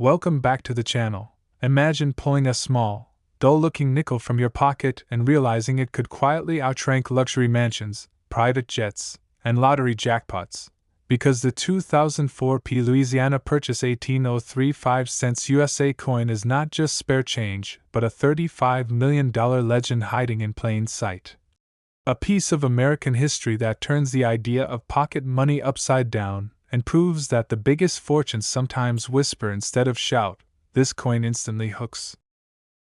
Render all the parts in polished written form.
Welcome back to the channel. Imagine pulling a small, dull-looking nickel from your pocket and realizing it could quietly outrank luxury mansions, private jets, and lottery jackpots. Because the 2004 P Louisiana Purchase 1803 5-cents USA coin is not just spare change, but a $35 million legend hiding in plain sight. A piece of American history that turns the idea of pocket money upside down and proves that the biggest fortunes sometimes whisper instead of shout. This coin instantly hooks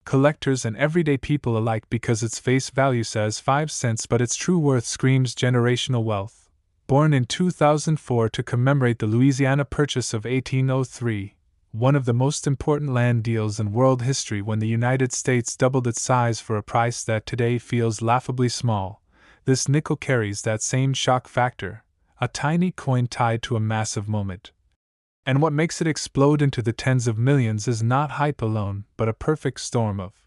collectors and everyday people alike because its face value says 5 cents, but its true worth screams generational wealth. Born in 2004 to commemorate the Louisiana Purchase of 1803, one of the most important land deals in world history when the United States doubled its size for a price that today feels laughably small, this nickel carries that same shock factor. A tiny coin tied to a massive moment. And what makes it explode into the tens of millions is not hype alone, but a perfect storm of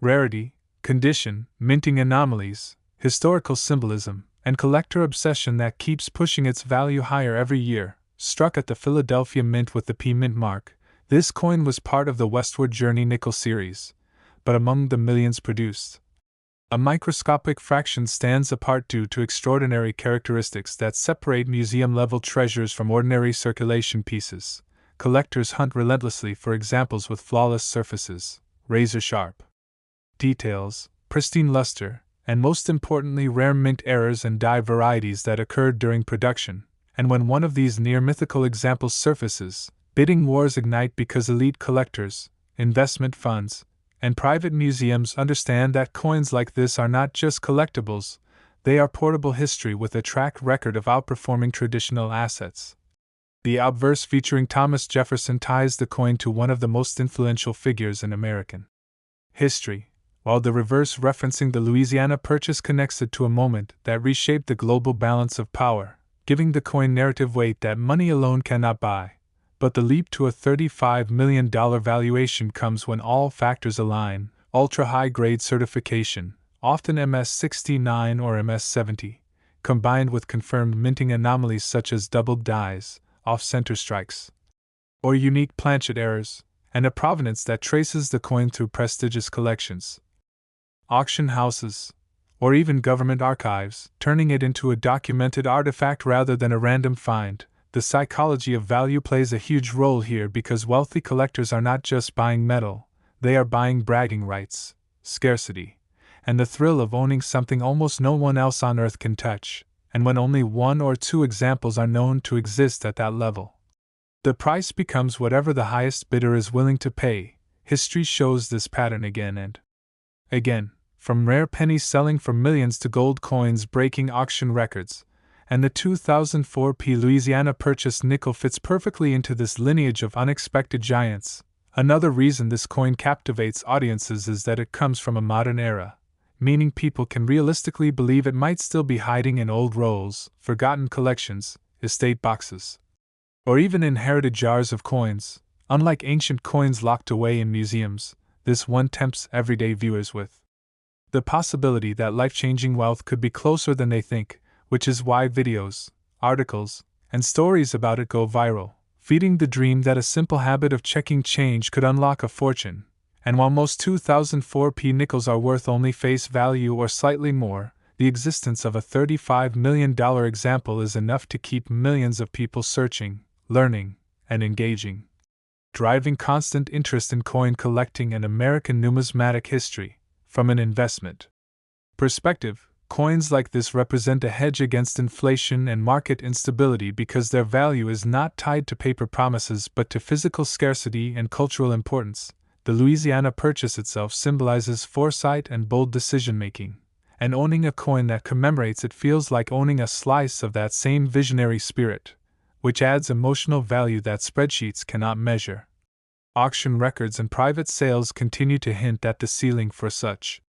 rarity, condition, minting anomalies, historical symbolism, and collector obsession that keeps pushing its value higher every year. Struck at the Philadelphia Mint with the P Mint mark, this coin was part of the Westward Journey nickel series, but among the millions produced, a microscopic fraction stands apart due to extraordinary characteristics that separate museum-level treasures from ordinary circulation pieces. Collectors hunt relentlessly for examples with flawless surfaces, razor-sharp details, pristine luster, and most importantly rare mint errors and dye varieties that occurred during production. And when one of these near-mythical examples surfaces, bidding wars ignite because elite collectors, investment funds, and private museums understand that coins like this are not just collectibles, they are portable history with a track record of outperforming traditional assets. The obverse featuring Thomas Jefferson ties the coin to one of the most influential figures in American history, while the reverse referencing the Louisiana Purchase connects it to a moment that reshaped the global balance of power, giving the coin narrative weight that money alone cannot buy. But the leap to a $35 million valuation comes when all factors align: ultra-high-grade certification, often MS-69 or MS-70, combined with confirmed minting anomalies such as doubled dies, off-center strikes, or unique planchet errors, and a provenance that traces the coin through prestigious collections, auction houses, or even government archives, turning it into a documented artifact rather than a random find. The psychology of value plays a huge role here because wealthy collectors are not just buying metal, they are buying bragging rights, scarcity, and the thrill of owning something almost no one else on earth can touch, and when only one or two examples are known to exist at that level, the price becomes whatever the highest bidder is willing to pay. History shows this pattern again and again, from rare pennies selling for millions to gold coins breaking auction records. And the 2004 P Louisiana Purchase nickel fits perfectly into this lineage of unexpected giants. Another reason this coin captivates audiences is that it comes from a modern era, meaning people can realistically believe it might still be hiding in old rolls, forgotten collections, estate boxes, or even inherited jars of coins. Unlike ancient coins locked away in museums, this one tempts everyday viewers with the possibility that life-changing wealth could be closer than they think, which is why videos, articles, and stories about it go viral, feeding the dream that a simple habit of checking change could unlock a fortune. And while most 2004 P nickels are worth only face value or slightly more, the existence of a $35 million example is enough to keep millions of people searching, learning, and engaging, driving constant interest in coin collecting and American numismatic history. From an investment perspective, coins like this represent a hedge against inflation and market instability because their value is not tied to paper promises but to physical scarcity and cultural importance. The Louisiana Purchase itself symbolizes foresight and bold decision-making, and owning a coin that commemorates it feels like owning a slice of that same visionary spirit, which adds emotional value that spreadsheets cannot measure. Auction records and private sales continue to hint at the ceiling for such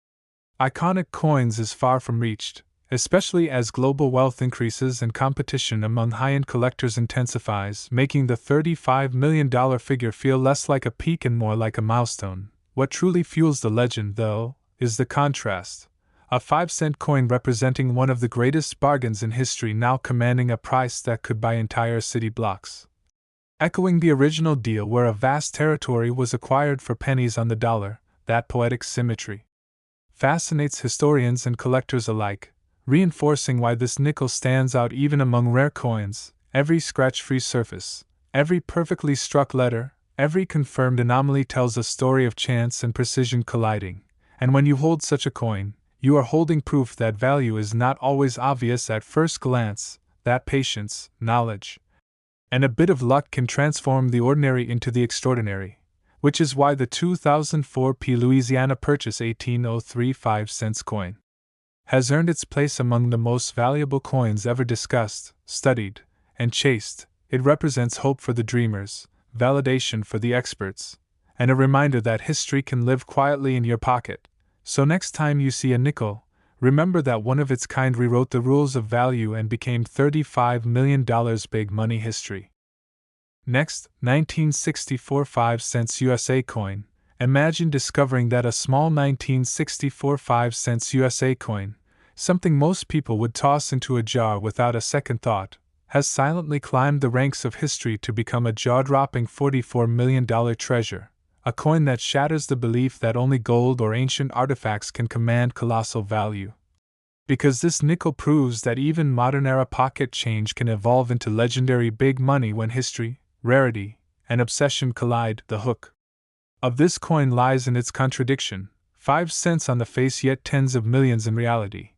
iconic coins is far from reached, especially as global wealth increases and competition among high-end collectors intensifies, making the $35 million figure feel less like a peak and more like a milestone. What truly fuels the legend, though, is the contrast. A 5-cent coin representing one of the greatest bargains in history now commanding a price that could buy entire city blocks. echoing the original deal where a vast territory was acquired for pennies on the dollar. That poetic symmetry fascinates historians and collectors alike, reinforcing why this nickel stands out even among rare coins. Every scratch-free surface, every perfectly struck letter, every confirmed anomaly tells a story of chance and precision colliding, and when you hold such a coin, you are holding proof that value is not always obvious at first glance, that patience, knowledge, and a bit of luck can transform the ordinary into the extraordinary, which is why the 2004 P Louisiana Purchase 1803 5-cent coin has earned its place among the most valuable coins ever discussed, studied, and chased. It represents hope for the dreamers, validation for the experts, and a reminder that history can live quietly in your pocket. So next time you see a nickel, remember that one of its kind rewrote the rules of value and became $35 million big money history. Next, 1964 5-cent USA coin. Imagine discovering that a small 1964 5-cent USA coin, something most people would toss into a jar without a second thought, has silently climbed the ranks of history to become a jaw-dropping $44 million treasure, a coin that shatters the belief that only gold or ancient artifacts can command colossal value. Because this nickel proves that even modern-era pocket change can evolve into legendary big money when history, rarity, and obsession collide. The hook of this coin lies in its contradiction: 5 cents on the face, yet tens of millions in reality.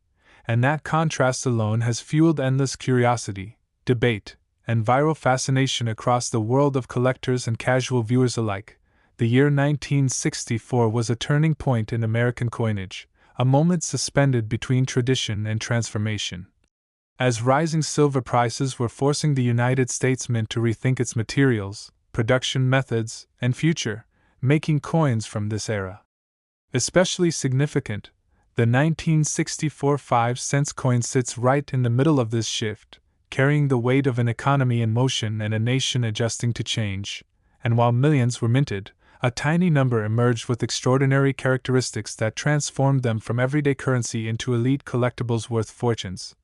And that contrast alone has fueled endless curiosity, debate, and viral fascination across the world of collectors and casual viewers alike. The year 1964 was a turning point in American coinage, a moment suspended between tradition and transformation. As rising silver prices were forcing the United States Mint to rethink its materials, production methods, and future, making coins from this era especially significant, the 1964 5-cent coin sits right in the middle of this shift, carrying the weight of an economy in motion and a nation adjusting to change. And while millions were minted, a tiny number emerged with extraordinary characteristics that transformed them from everyday currency into elite collectibles worth fortunes.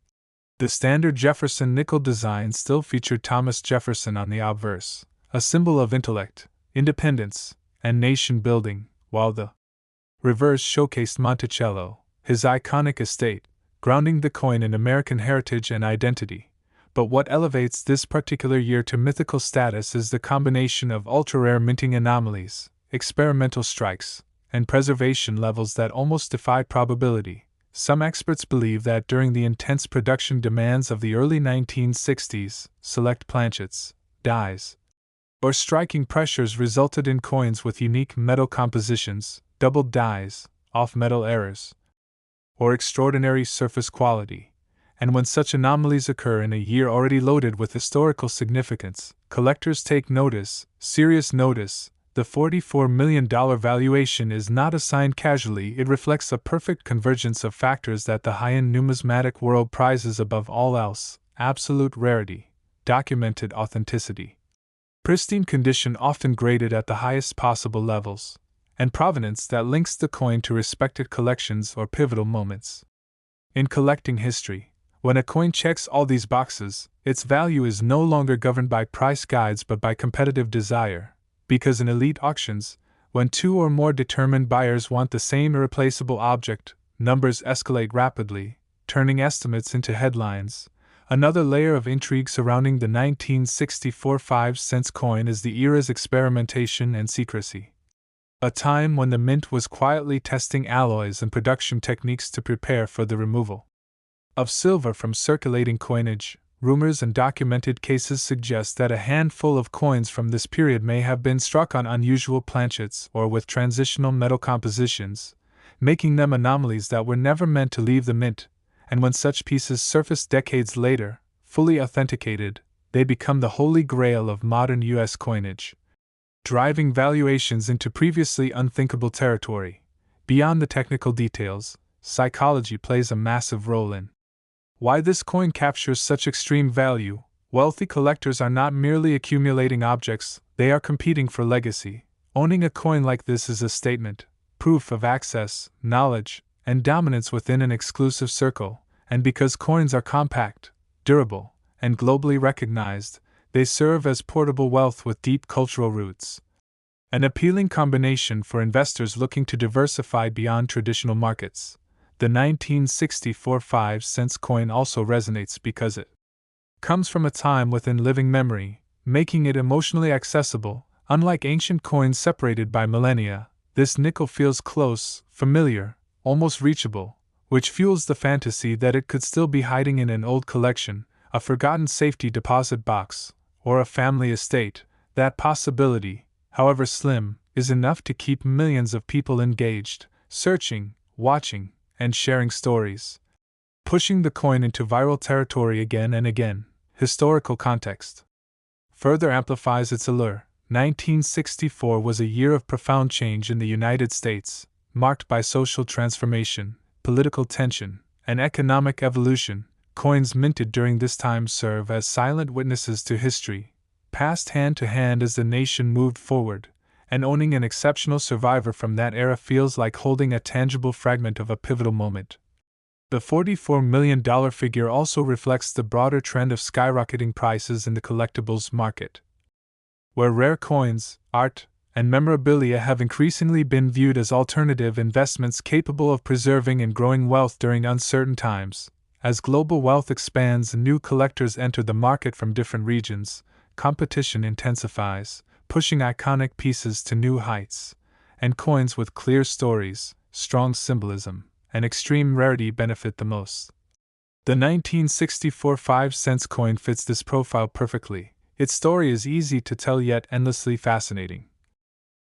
The standard Jefferson nickel design still featured Thomas Jefferson on the obverse, a symbol of intellect, independence, and nation building, while the reverse showcased Monticello, his iconic estate, grounding the coin in American heritage and identity. But what elevates this particular year to mythical status is the combination of ultra-rare minting anomalies, experimental strikes, and preservation levels that almost defy probability. Some experts believe that during the intense production demands of the early 1960s, select planchets, dies, or striking pressures resulted in coins with unique metal compositions, doubled dies, off-metal errors, or extraordinary surface quality. And when such anomalies occur in a year already loaded with historical significance, collectors take notice, serious notice. The $44 million valuation is not assigned casually. It reflects a perfect convergence of factors that the high-end numismatic world prizes above all else: absolute rarity, documented authenticity, pristine condition often graded at the highest possible levels, and provenance that links the coin to respected collections or pivotal moments. In collecting history, when a coin checks all these boxes, its value is no longer governed by price guides but by competitive desire, because in elite auctions, when two or more determined buyers want the same irreplaceable object, numbers escalate rapidly, turning estimates into headlines. Another layer of intrigue surrounding the 1964 5-cent coin is the era's experimentation and secrecy. A time when the mint was quietly testing alloys and production techniques to prepare for the removal of silver from circulating coinage. Rumors and documented cases suggest that a handful of coins from this period may have been struck on unusual planchets or with transitional metal compositions, making them anomalies that were never meant to leave the mint. And when such pieces surface decades later, fully authenticated, they become the holy grail of modern U.S. coinage, driving valuations into previously unthinkable territory. Beyond the technical details, psychology plays a massive role in why this coin captures such extreme value. Wealthy collectors are not merely accumulating objects, they are competing for legacy. Owning a coin like this is a statement, proof of access, knowledge, and dominance within an exclusive circle. And because coins are compact, durable, and globally recognized, They serve as portable wealth with deep cultural roots. An appealing combination for investors looking to diversify beyond traditional markets. The 1964 5-cent coin also resonates because it comes from a time within living memory, making it emotionally accessible. Unlike ancient coins separated by millennia, this nickel feels close, familiar, almost reachable, which fuels the fantasy that it could still be hiding in an old collection, a forgotten safety deposit box, or a family estate. That possibility, however slim, is enough to keep millions of people engaged, searching, watching, and sharing stories. Pushing the coin into viral territory again and again. Historical context further amplifies its allure. 1964 was a year of profound change in the United States, marked by social transformation, political tension, and economic evolution. Coins minted during this time serve as silent witnesses to history, passed hand to hand as the nation moved forward, and owning an exceptional survivor from that era feels like holding a tangible fragment of a pivotal moment. The $44 million figure also reflects the broader trend of skyrocketing prices in the collectibles market, where rare coins, art, and memorabilia have increasingly been viewed as alternative investments capable of preserving and growing wealth during uncertain times. As global wealth expands and new collectors enter the market from different regions, competition intensifies, pushing iconic pieces to new heights, and coins with clear stories, strong symbolism, and extreme rarity benefit the most. The 1964 5-cent coin fits this profile perfectly. Its story is easy to tell yet endlessly fascinating.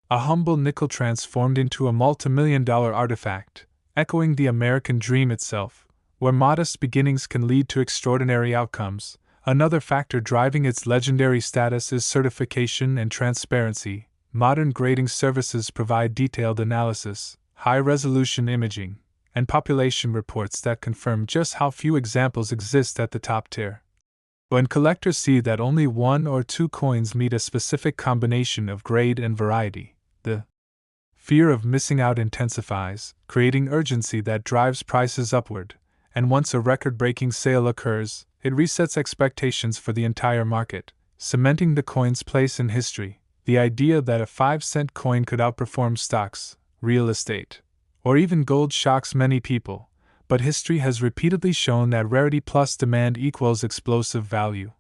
A humble nickel transformed into a multimillion-dollar artifact, echoing the American dream itself, where modest beginnings can lead to extraordinary outcomes. Another factor driving its legendary status is certification and transparency. Modern grading services provide detailed analysis, high-resolution imaging, and population reports that confirm just how few examples exist at the top tier. When collectors see that only one or two coins meet a specific combination of grade and variety, the fear of missing out intensifies, creating urgency that drives prices upward, and once a record-breaking sale occurs, it resets expectations for the entire market, cementing the coin's place in history. The idea that a 5-cent coin could outperform stocks, real estate, or even gold shocks many people, but history has repeatedly shown that rarity plus demand equals explosive value.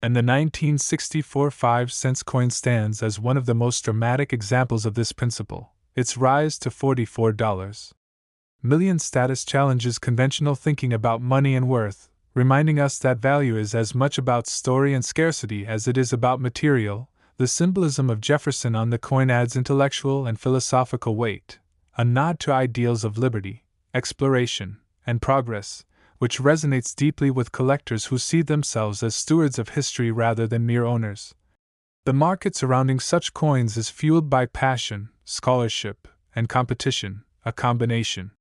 And the 1964 5-cent coin stands as one of the most dramatic examples of this principle. Its rise to $44 million status challenges conventional thinking about money and worth, reminding us that value is as much about story and scarcity as it is about material. The symbolism of Jefferson on the coin adds intellectual and philosophical weight, a nod to ideals of liberty, exploration, and progress, which resonates deeply with collectors who see themselves as stewards of history rather than mere owners. The market surrounding such coins is fueled by passion, scholarship, and competition, a combination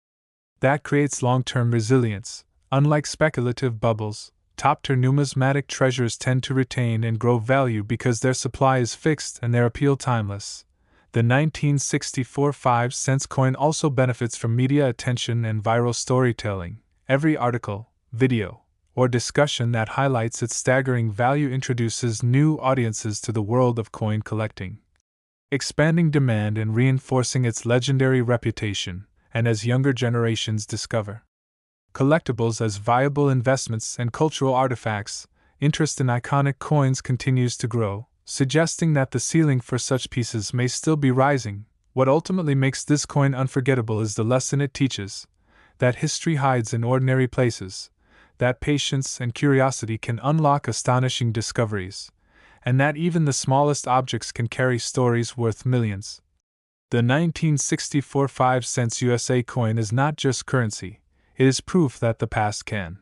that creates long-term resilience. Unlike speculative bubbles, top-tier numismatic treasures tend to retain and grow value because their supply is fixed and their appeal timeless. The 1964 5-cent coin also benefits from media attention and viral storytelling. Every article, video, or discussion that highlights its staggering value introduces new audiences to the world of coin collecting, expanding demand and reinforcing its legendary reputation. And as younger generations discover collectibles as viable investments and cultural artifacts, interest in iconic coins continues to grow, suggesting that the ceiling for such pieces may still be rising. What ultimately makes this coin unforgettable is the lesson it teaches: that history hides in ordinary places, that patience and curiosity can unlock astonishing discoveries, and that even the smallest objects can carry stories worth millions. The 1964 5-cent USA coin is not just currency, it is proof that the past can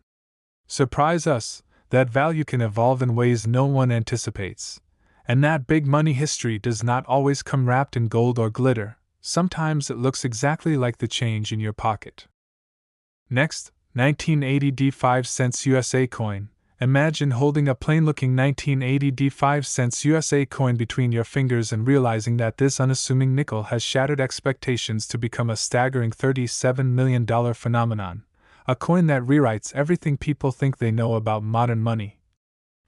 surprise us, that value can evolve in ways no one anticipates, and that big money history does not always come wrapped in gold or glitter. Sometimes it looks exactly like the change in your pocket. Next, 1980 D 5-cent USA coin. Imagine holding a plain-looking 1980 D 5-cent USA coin between your fingers and realizing that this unassuming nickel has shattered expectations to become a staggering $37 million phenomenon, a coin that rewrites everything people think they know about modern money.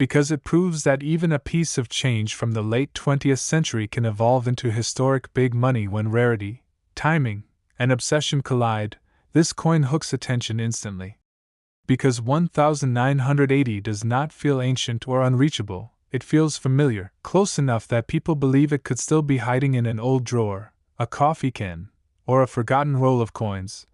because it proves that even a piece of change from the late 20th century can evolve into historic big money when rarity, timing, and obsession collide. This coin hooks attention instantly. Because 1980 does not feel ancient or unreachable, it feels familiar, close enough that people believe it could still be hiding in an old drawer, a coffee can, or a forgotten roll of coins,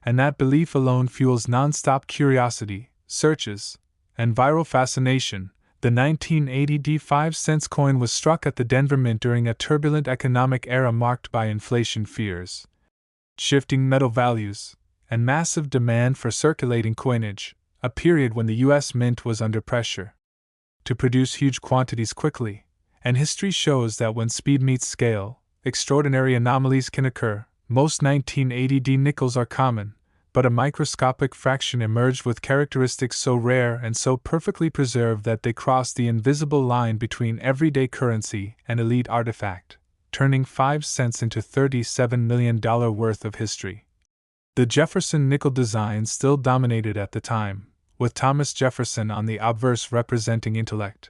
and that belief alone fuels non-stop curiosity, searches, and viral fascination. The 1980 D5-cent coin was struck at the Denver Mint during a turbulent economic era marked by inflation fears, shifting metal values, and massive demand for circulating coinage, a period when the U.S. Mint was under pressure to produce huge quantities quickly, and history shows that when speed meets scale, extraordinary anomalies can occur. Most 1980 D nickels are common, but a microscopic fraction emerged with characteristics so rare and so perfectly preserved that they cross the invisible line between everyday currency and elite artifact, turning 5 cents into $37 million worth of history. The Jefferson nickel design still dominated at the time, with Thomas Jefferson on the obverse representing intellect,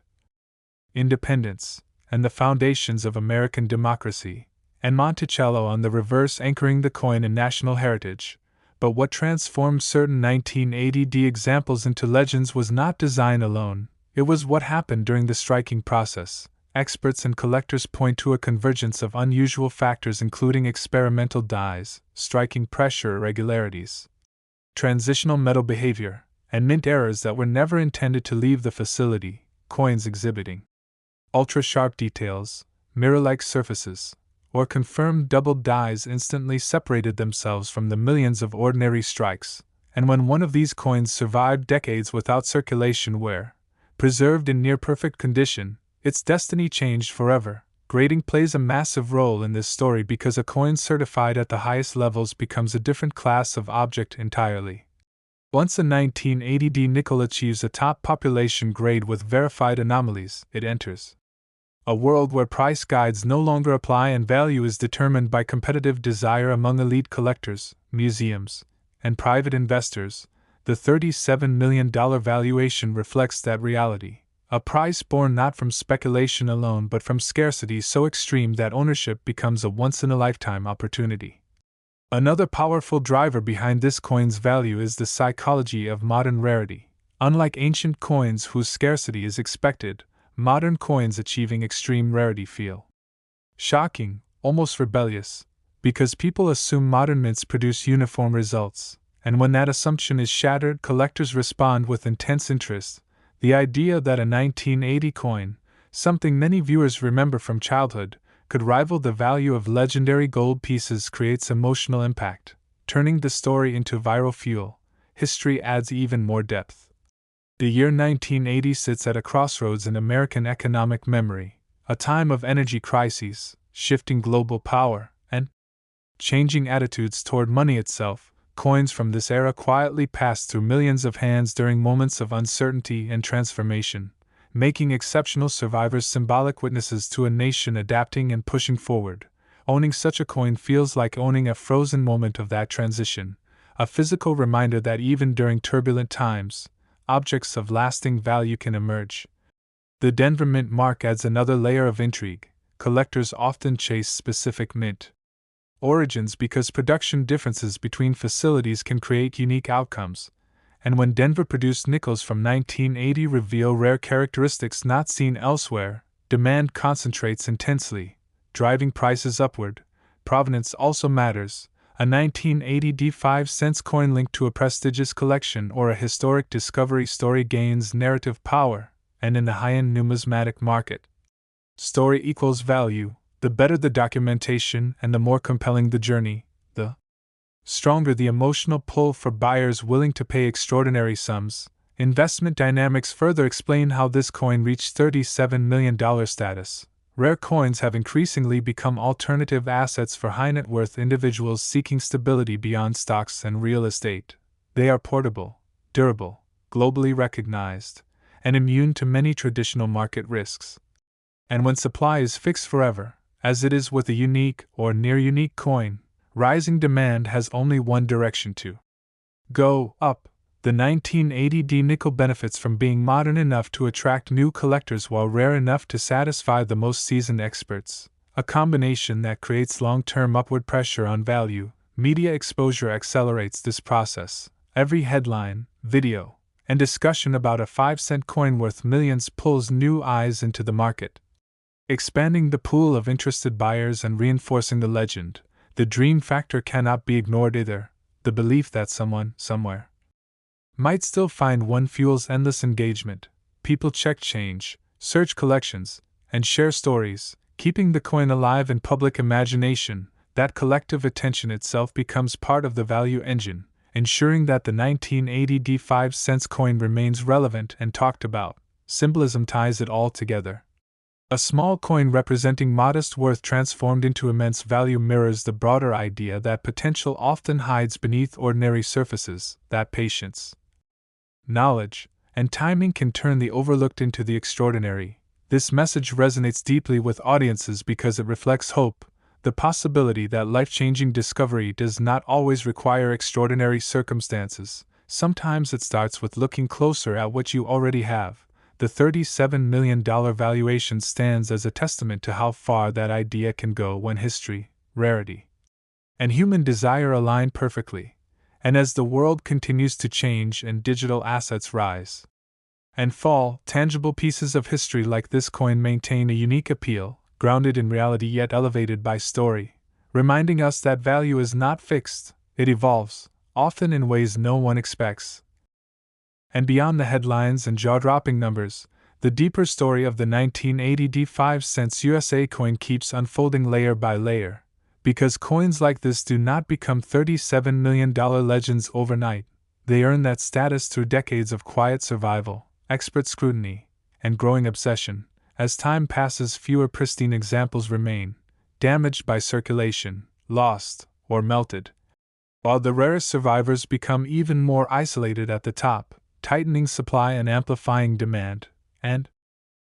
independence, and the foundations of American democracy, and Monticello on the reverse anchoring the coin in national heritage. But what transformed certain 1980 D examples into legends was not design alone, it was what happened during the striking process. Experts and collectors point to a convergence of unusual factors including experimental dyes, striking pressure irregularities, transitional metal behavior, and mint errors that were never intended to leave the facility, coins exhibiting ultra-sharp details, mirror-like surfaces, or confirmed doubled dyes instantly separated themselves from the millions of ordinary strikes, and when one of these coins survived decades without circulation where, preserved in near-perfect condition, its destiny changed forever. Grading plays a massive role in this story because a coin certified at the highest levels becomes a different class of object entirely. Once a 1980 D nickel achieves a top population grade with verified anomalies, it enters a world where price guides no longer apply and value is determined by competitive desire among elite collectors, museums, and private investors. The $37 million valuation reflects that reality, a price born not from speculation alone but from scarcity so extreme that ownership becomes a once-in-a-lifetime opportunity. Another powerful driver behind this coin's value is the psychology of modern rarity. Unlike ancient coins whose scarcity is expected, modern coins achieving extreme rarity feel shocking, almost rebellious, because people assume modern mints produce uniform results, and when that assumption is shattered, collectors respond with intense interest. The idea that a 1980 coin, something many viewers remember from childhood, could rival the value of legendary gold pieces creates emotional impact, turning the story into viral fuel. History adds even more depth. The year 1980 sits at a crossroads in American economic memory, a time of energy crises, shifting global power, and changing attitudes toward money itself. Coins from this era quietly passed through millions of hands during moments of uncertainty and transformation, making exceptional survivors symbolic witnesses to a nation adapting and pushing forward. Owning such a coin feels like owning a frozen moment of that transition, a physical reminder that even during turbulent times, objects of lasting value can emerge. The Denver Mint mark adds another layer of intrigue. Collectors often chase specific mint origins because production differences between facilities can create unique outcomes, and when Denver produced nickels from 1980 reveal rare characteristics not seen elsewhere, demand concentrates intensely, driving prices upward. Provenance also matters. A 1980 D5-cent coin linked to a prestigious collection or a historic discovery story gains narrative power, and in the high-end numismatic market, story equals value. The better the documentation and the more compelling the journey, the stronger the emotional pull for buyers willing to pay extraordinary sums. Investment dynamics further explain how this coin reached $37 million status. Rare coins have increasingly become alternative assets for high-net-worth individuals seeking stability beyond stocks and real estate. They are portable, durable, globally recognized, and immune to many traditional market risks. And when supply is fixed forever, as it is with a unique or near-unique coin, rising demand has only one direction to go: up. The 1980D nickel benefits from being modern enough to attract new collectors while rare enough to satisfy the most seasoned experts, a combination that creates long-term upward pressure on value. Media exposure accelerates this process. Every headline, video, and discussion about a 5-cent coin worth millions pulls new eyes into the market, expanding the pool of interested buyers and reinforcing the legend. The dream factor cannot be ignored either. The belief that someone, somewhere, might still find one fuels endless engagement. People check change, search collections, and share stories, keeping the coin alive in public imagination. That collective attention itself becomes part of the value engine, ensuring that the 1980D 5-cent coin remains relevant and talked about. Symbolism ties it all together. A small coin representing modest worth transformed into immense value mirrors the broader idea that potential often hides beneath ordinary surfaces, that patience, knowledge, and timing can turn the overlooked into the extraordinary. This message resonates deeply with audiences because it reflects hope, the possibility that life-changing discovery does not always require extraordinary circumstances. Sometimes it starts with looking closer at what you already have. The $37 million valuation stands as a testament to how far that idea can go when history, rarity, and human desire align perfectly. And as the world continues to change and digital assets rise and fall, tangible pieces of history like this coin maintain a unique appeal, grounded in reality yet elevated by story, reminding us that value is not fixed, it evolves, often in ways no one expects. And beyond the headlines and jaw-dropping numbers, the deeper story of the 1980D 5-cent USA coin keeps unfolding layer by layer. Because coins like this do not become $37 million legends overnight, they earn that status through decades of quiet survival, expert scrutiny, and growing obsession. As time passes, fewer pristine examples remain, damaged by circulation, lost, or melted, while the rarest survivors become even more isolated at the top, tightening supply and amplifying demand. And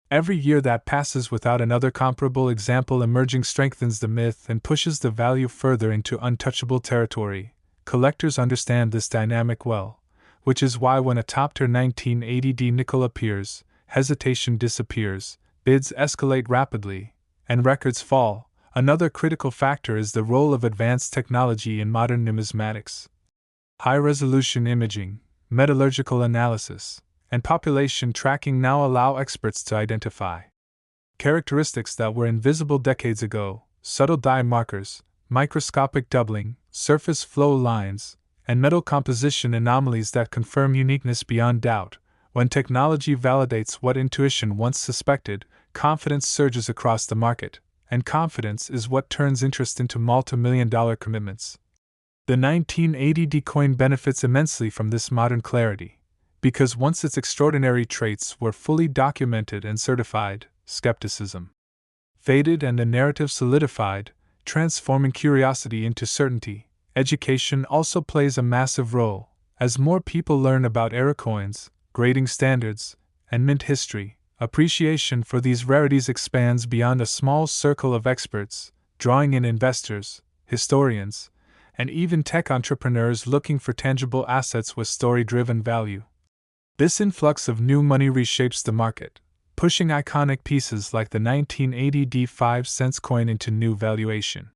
every year that passes without another comparable example emerging strengthens the myth and pushes the value further into untouchable territory. Collectors understand this dynamic well, which is why when a top-tier 1980D nickel appears, hesitation disappears, bids escalate rapidly, and records fall. Another critical factor is the role of advanced technology in modern numismatics. High-resolution imaging, metallurgical analysis, and population tracking now allow experts to identify characteristics that were invisible decades ago: subtle dye markers, microscopic doubling, surface flow lines, and metal composition anomalies that confirm uniqueness beyond doubt. When technology validates what intuition once suspected, confidence surges across the market, and confidence is what turns interest into multimillion-dollar commitments. The 1980D coin benefits immensely from this modern clarity, because once its extraordinary traits were fully documented and certified, skepticism faded and the narrative solidified, transforming curiosity into certainty. Education also plays a massive role. As more people learn about era coins, grading standards, and mint history, appreciation for these rarities expands beyond a small circle of experts, drawing in investors, historians, and even tech entrepreneurs looking for tangible assets with story-driven value. This influx of new money reshapes the market, pushing iconic pieces like the 1980D 5-cent coin into new valuation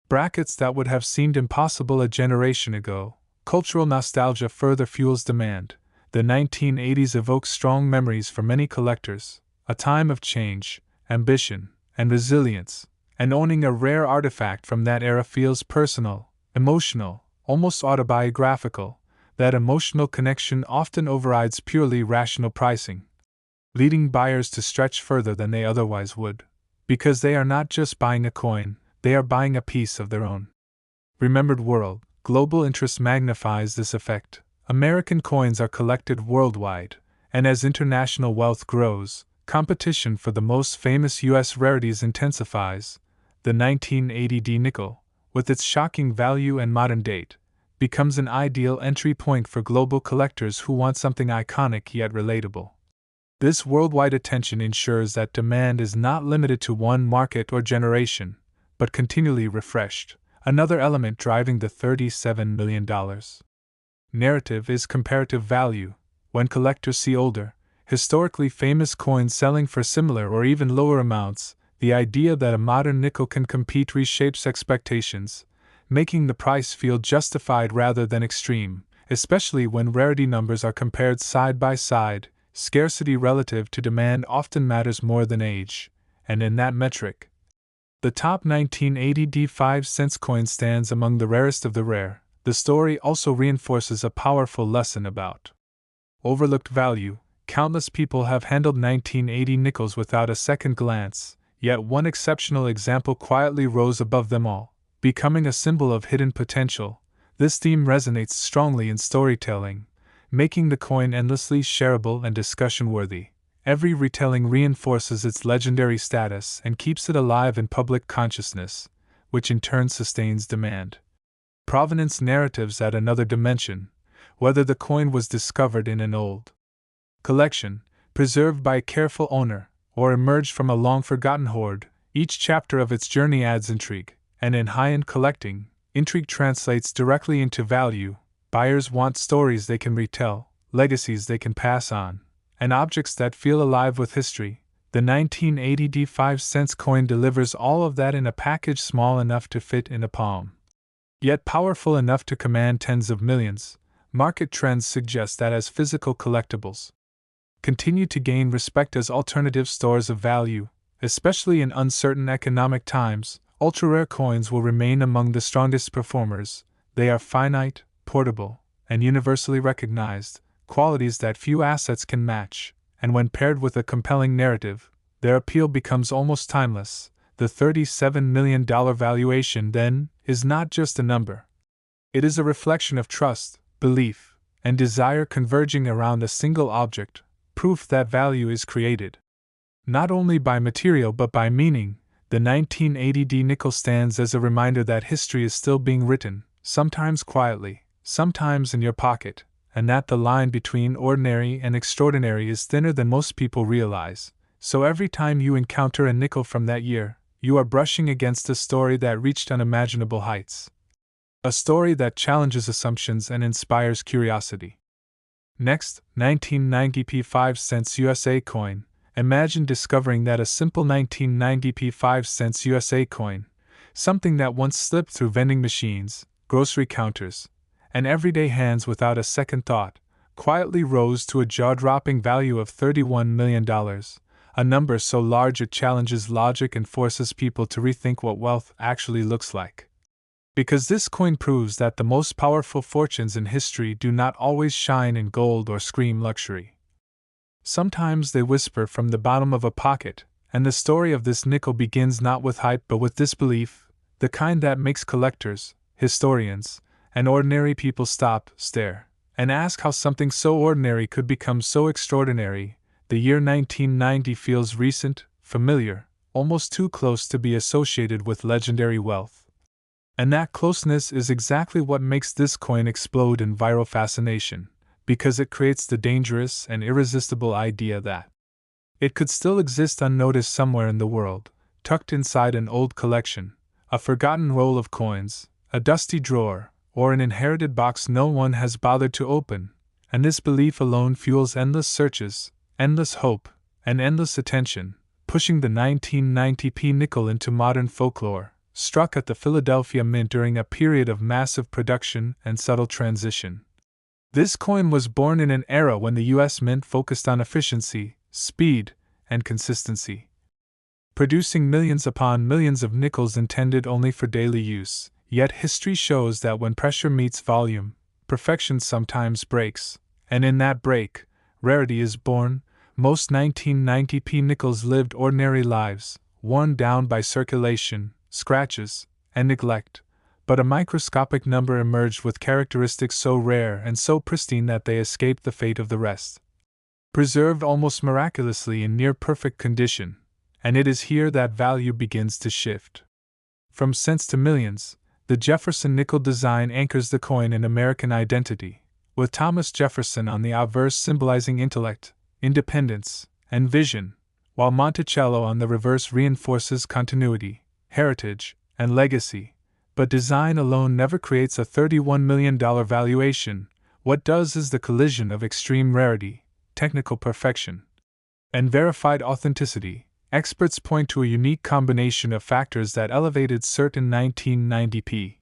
brackets that would have seemed impossible a generation ago. Cultural nostalgia further fuels demand. The 1980s evokes strong memories for many collectors, a time of change, ambition, and resilience, and owning a rare artifact from that era feels personal, emotional, almost autobiographical. That emotional connection often overrides purely rational pricing, leading buyers to stretch further than they otherwise would, because they are not just buying a coin, they are buying a piece of their own remembered world. Global interest magnifies this effect. American coins are collected worldwide, and as international wealth grows, competition for the most famous U.S. rarities intensifies. The 1980D nickel, with its shocking value and modern date, becomes an ideal entry point for global collectors who want something iconic yet relatable. This worldwide attention ensures that demand is not limited to one market or generation, but continually refreshed, another element driving the $37 million Narrative is comparative value. When collectors see older, historically famous coins selling for similar or even lower amounts, the idea that a modern nickel can compete reshapes expectations, making the price feel justified rather than extreme, especially when rarity numbers are compared side by side. Scarcity relative to demand often matters more than age, and in that metric, the top 1980 5-cent coin stands among the rarest of the rare. The story also reinforces a powerful lesson about overlooked value. Countless people have handled 1980 nickels without a second glance, yet one exceptional example quietly rose above them all, becoming a symbol of hidden potential. This theme resonates strongly in storytelling, making the coin endlessly shareable and discussion-worthy. Every retelling reinforces its legendary status and keeps it alive in public consciousness, which in turn sustains demand. Provenance narratives add another dimension. Whether the coin was discovered in an old collection, preserved by a careful owner, or emerged from a long-forgotten hoard, each chapter of its journey adds intrigue, and in high-end collecting, intrigue translates directly into value. Buyers want stories they can retell, legacies they can pass on, and objects that feel alive with history. The 1980 5-cent coin delivers all of that in a package small enough to fit in a palm, yet powerful enough to command tens of millions. Market trends suggest that as physical collectibles continue to gain respect as alternative stores of value, especially in uncertain economic times, ultra-rare coins will remain among the strongest performers. They are finite, portable, and universally recognized, qualities that few assets can match, and when paired with a compelling narrative, their appeal becomes almost timeless. The $37 million valuation, then, is not just a number. It is a reflection of trust, belief, and desire converging around a single object, proof that value is created not only by material but by meaning. The 1980 nickel stands as a reminder that history is still being written, sometimes quietly, sometimes in your pocket, and that the line between ordinary and extraordinary is thinner than most people realize. So every time you encounter a nickel from that year, you are brushing against a story that reached unimaginable heights. A story that challenges assumptions and inspires curiosity. Next, 1990p 5 cents USA coin. Imagine discovering that a simple 1990p 5 cents USA coin, something that once slipped through vending machines, grocery counters, and everyday hands without a second thought, quietly rose to a jaw-dropping value of $31 million, a number so large it challenges logic and forces people to rethink what wealth actually looks like. Because this coin proves that the most powerful fortunes in history do not always shine in gold or scream luxury. Sometimes they whisper from the bottom of a pocket, and the story of this nickel begins not with hype but with disbelief, the kind that makes collectors, historians, and ordinary people stop, stare, and ask how something so ordinary could become so extraordinary. The year 1990 feels recent, familiar, almost too close to be associated with legendary wealth. And that closeness is exactly what makes this coin explode in viral fascination, because it creates the dangerous and irresistible idea that it could still exist unnoticed somewhere in the world, tucked inside an old collection, a forgotten roll of coins, a dusty drawer, or an inherited box no one has bothered to open. And this belief alone fuels endless searches, endless hope, and endless attention, pushing the 1990p nickel into modern folklore, struck at the Philadelphia Mint during a period of massive production and subtle transition. This coin was born in an era when the U.S. Mint focused on efficiency, speed, and consistency, producing millions upon millions of nickels intended only for daily use. Yet history shows that when pressure meets volume, perfection sometimes breaks, and in that break, rarity is born. Most 1990p nickels lived ordinary lives, worn down by circulation, scratches, and neglect, but a microscopic number emerged with characteristics so rare and so pristine that they escaped the fate of the rest. Preserved almost miraculously in near-perfect condition, and it is here that value begins to shift. From cents to millions, the Jefferson nickel design anchors the coin in American identity, with Thomas Jefferson on the obverse symbolizing intellect, independence, and vision, while Monticello on the reverse reinforces continuity, heritage, and legacy. But design alone never creates a $31 million valuation. What does is the collision of extreme rarity, technical perfection, and verified authenticity. Experts point to a unique combination of factors that elevated certain 1990p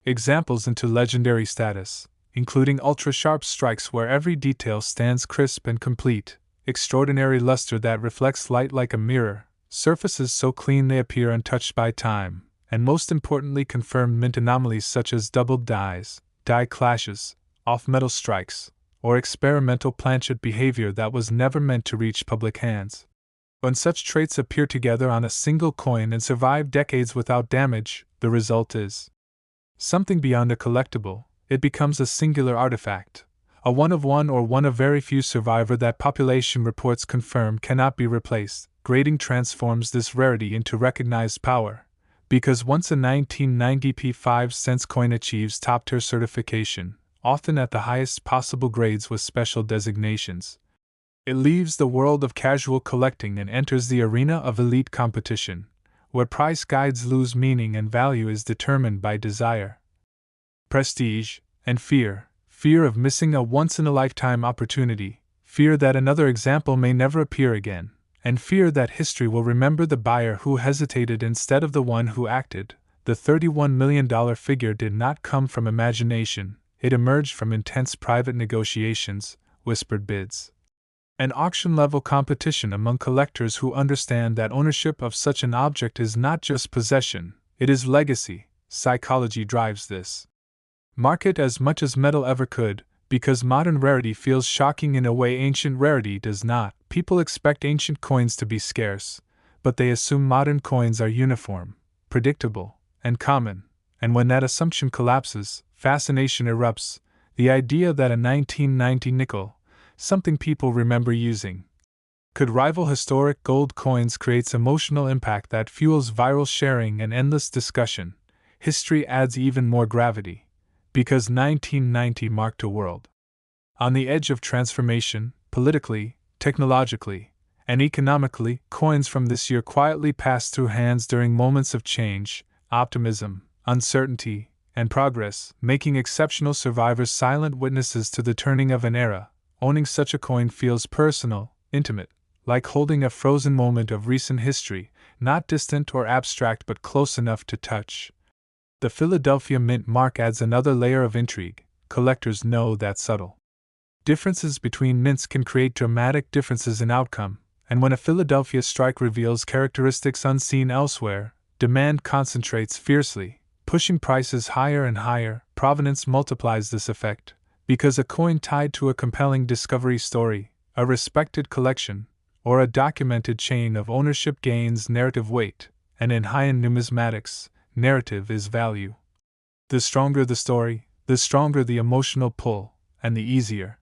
examples into legendary status, including ultra-sharp strikes where every detail stands crisp and complete, extraordinary luster that reflects light like a mirror, surfaces so clean they appear untouched by time, and most importantly confirmed mint anomalies such as doubled dyes, dye clashes, off-metal strikes, or experimental planchet behavior that was never meant to reach public hands. When such traits appear together on a single coin and survive decades without damage, the result is something beyond a collectible. It becomes a singular artifact, a one of one or one of very few survivor that population reports confirm cannot be replaced. Grading transforms this rarity into recognized power, because once a 1990p 5-cent coin achieves top-tier certification, often at the highest possible grades with special designations, it leaves the world of casual collecting and enters the arena of elite competition, where price guides lose meaning and value is determined by desire, prestige, and fear. Fear of missing a once-in-a-lifetime opportunity, fear that another example may never appear again, and fear that history will remember the buyer who hesitated instead of the one who acted. The $31 million figure did not come from imagination, it emerged from intense private negotiations, whispered bids, and auction-level competition among collectors who understand that ownership of such an object is not just possession, it is legacy. Psychology drives this market as much as metal ever could, because modern rarity feels shocking in a way ancient rarity does not. People expect ancient coins to be scarce, but they assume modern coins are uniform, predictable, and common, and when that assumption collapses, fascination erupts. The idea that a 1990 nickel, something people remember using, could rival historic gold coins creates emotional impact that fuels viral sharing and endless discussion. History adds even more gravity, because 1990 marked a world on the edge of transformation, politically, technologically, and economically. Coins from this year quietly passed through hands during moments of change, optimism, uncertainty, and progress, making exceptional survivors silent witnesses to the turning of an era. Owning such a coin feels personal, intimate, like holding a frozen moment of recent history, not distant or abstract but close enough to touch. The Philadelphia Mint mark adds another layer of intrigue. Collectors know that subtle differences between mints can create dramatic differences in outcome, and when a Philadelphia strike reveals characteristics unseen elsewhere, demand concentrates fiercely, pushing prices higher and higher. Provenance multiplies this effect, because a coin tied to a compelling discovery story, a respected collection, or a documented chain of ownership gains narrative weight, and in high-end numismatics, narrative is value. The stronger the story, the stronger the emotional pull, and the easier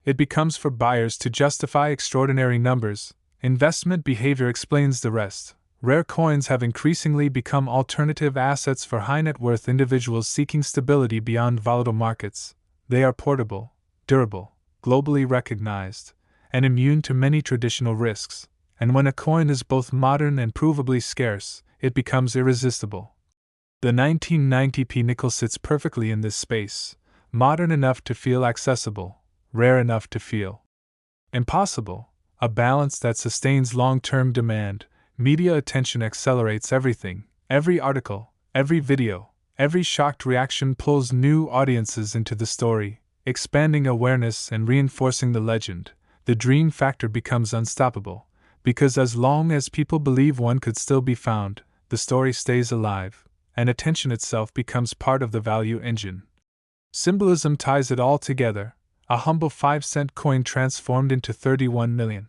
it becomes for buyers to justify extraordinary numbers. Investment behavior explains the rest. Rare coins have increasingly become alternative assets for high-net-worth individuals seeking stability beyond volatile markets. They are portable, durable, globally recognized, and immune to many traditional risks, and when a coin is both modern and provably scarce, it becomes irresistible. The 1990p nickel sits perfectly in this space, modern enough to feel accessible, rare enough to feel impossible, a balance that sustains long-term demand. Media attention accelerates everything. Every article, every video, every shocked reaction pulls new audiences into the story, expanding awareness and reinforcing the legend. The dream factor becomes unstoppable, because as long as people believe one could still be found, the story stays alive, and attention itself becomes part of the value engine. Symbolism ties it all together. A humble 5-cent coin transformed into $31 million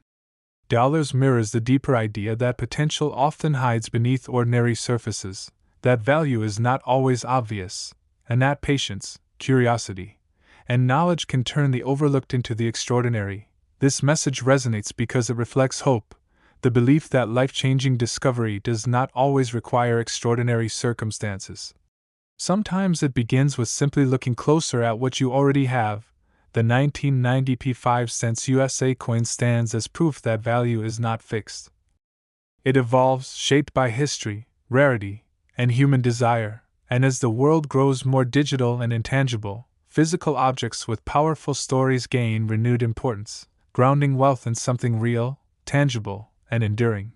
mirrors the deeper idea that potential often hides beneath ordinary surfaces, that value is not always obvious, and that patience, curiosity, and knowledge can turn the overlooked into the extraordinary. This message resonates because it reflects hope, the belief that life-changing discovery does not always require extraordinary circumstances. Sometimes it begins with simply looking closer at what you already have. The 1990p 5-cent USA coin stands as proof that value is not fixed. It evolves, shaped by history, rarity, and human desire, and as the world grows more digital and intangible, physical objects with powerful stories gain renewed importance, grounding wealth in something real, tangible, and enduring.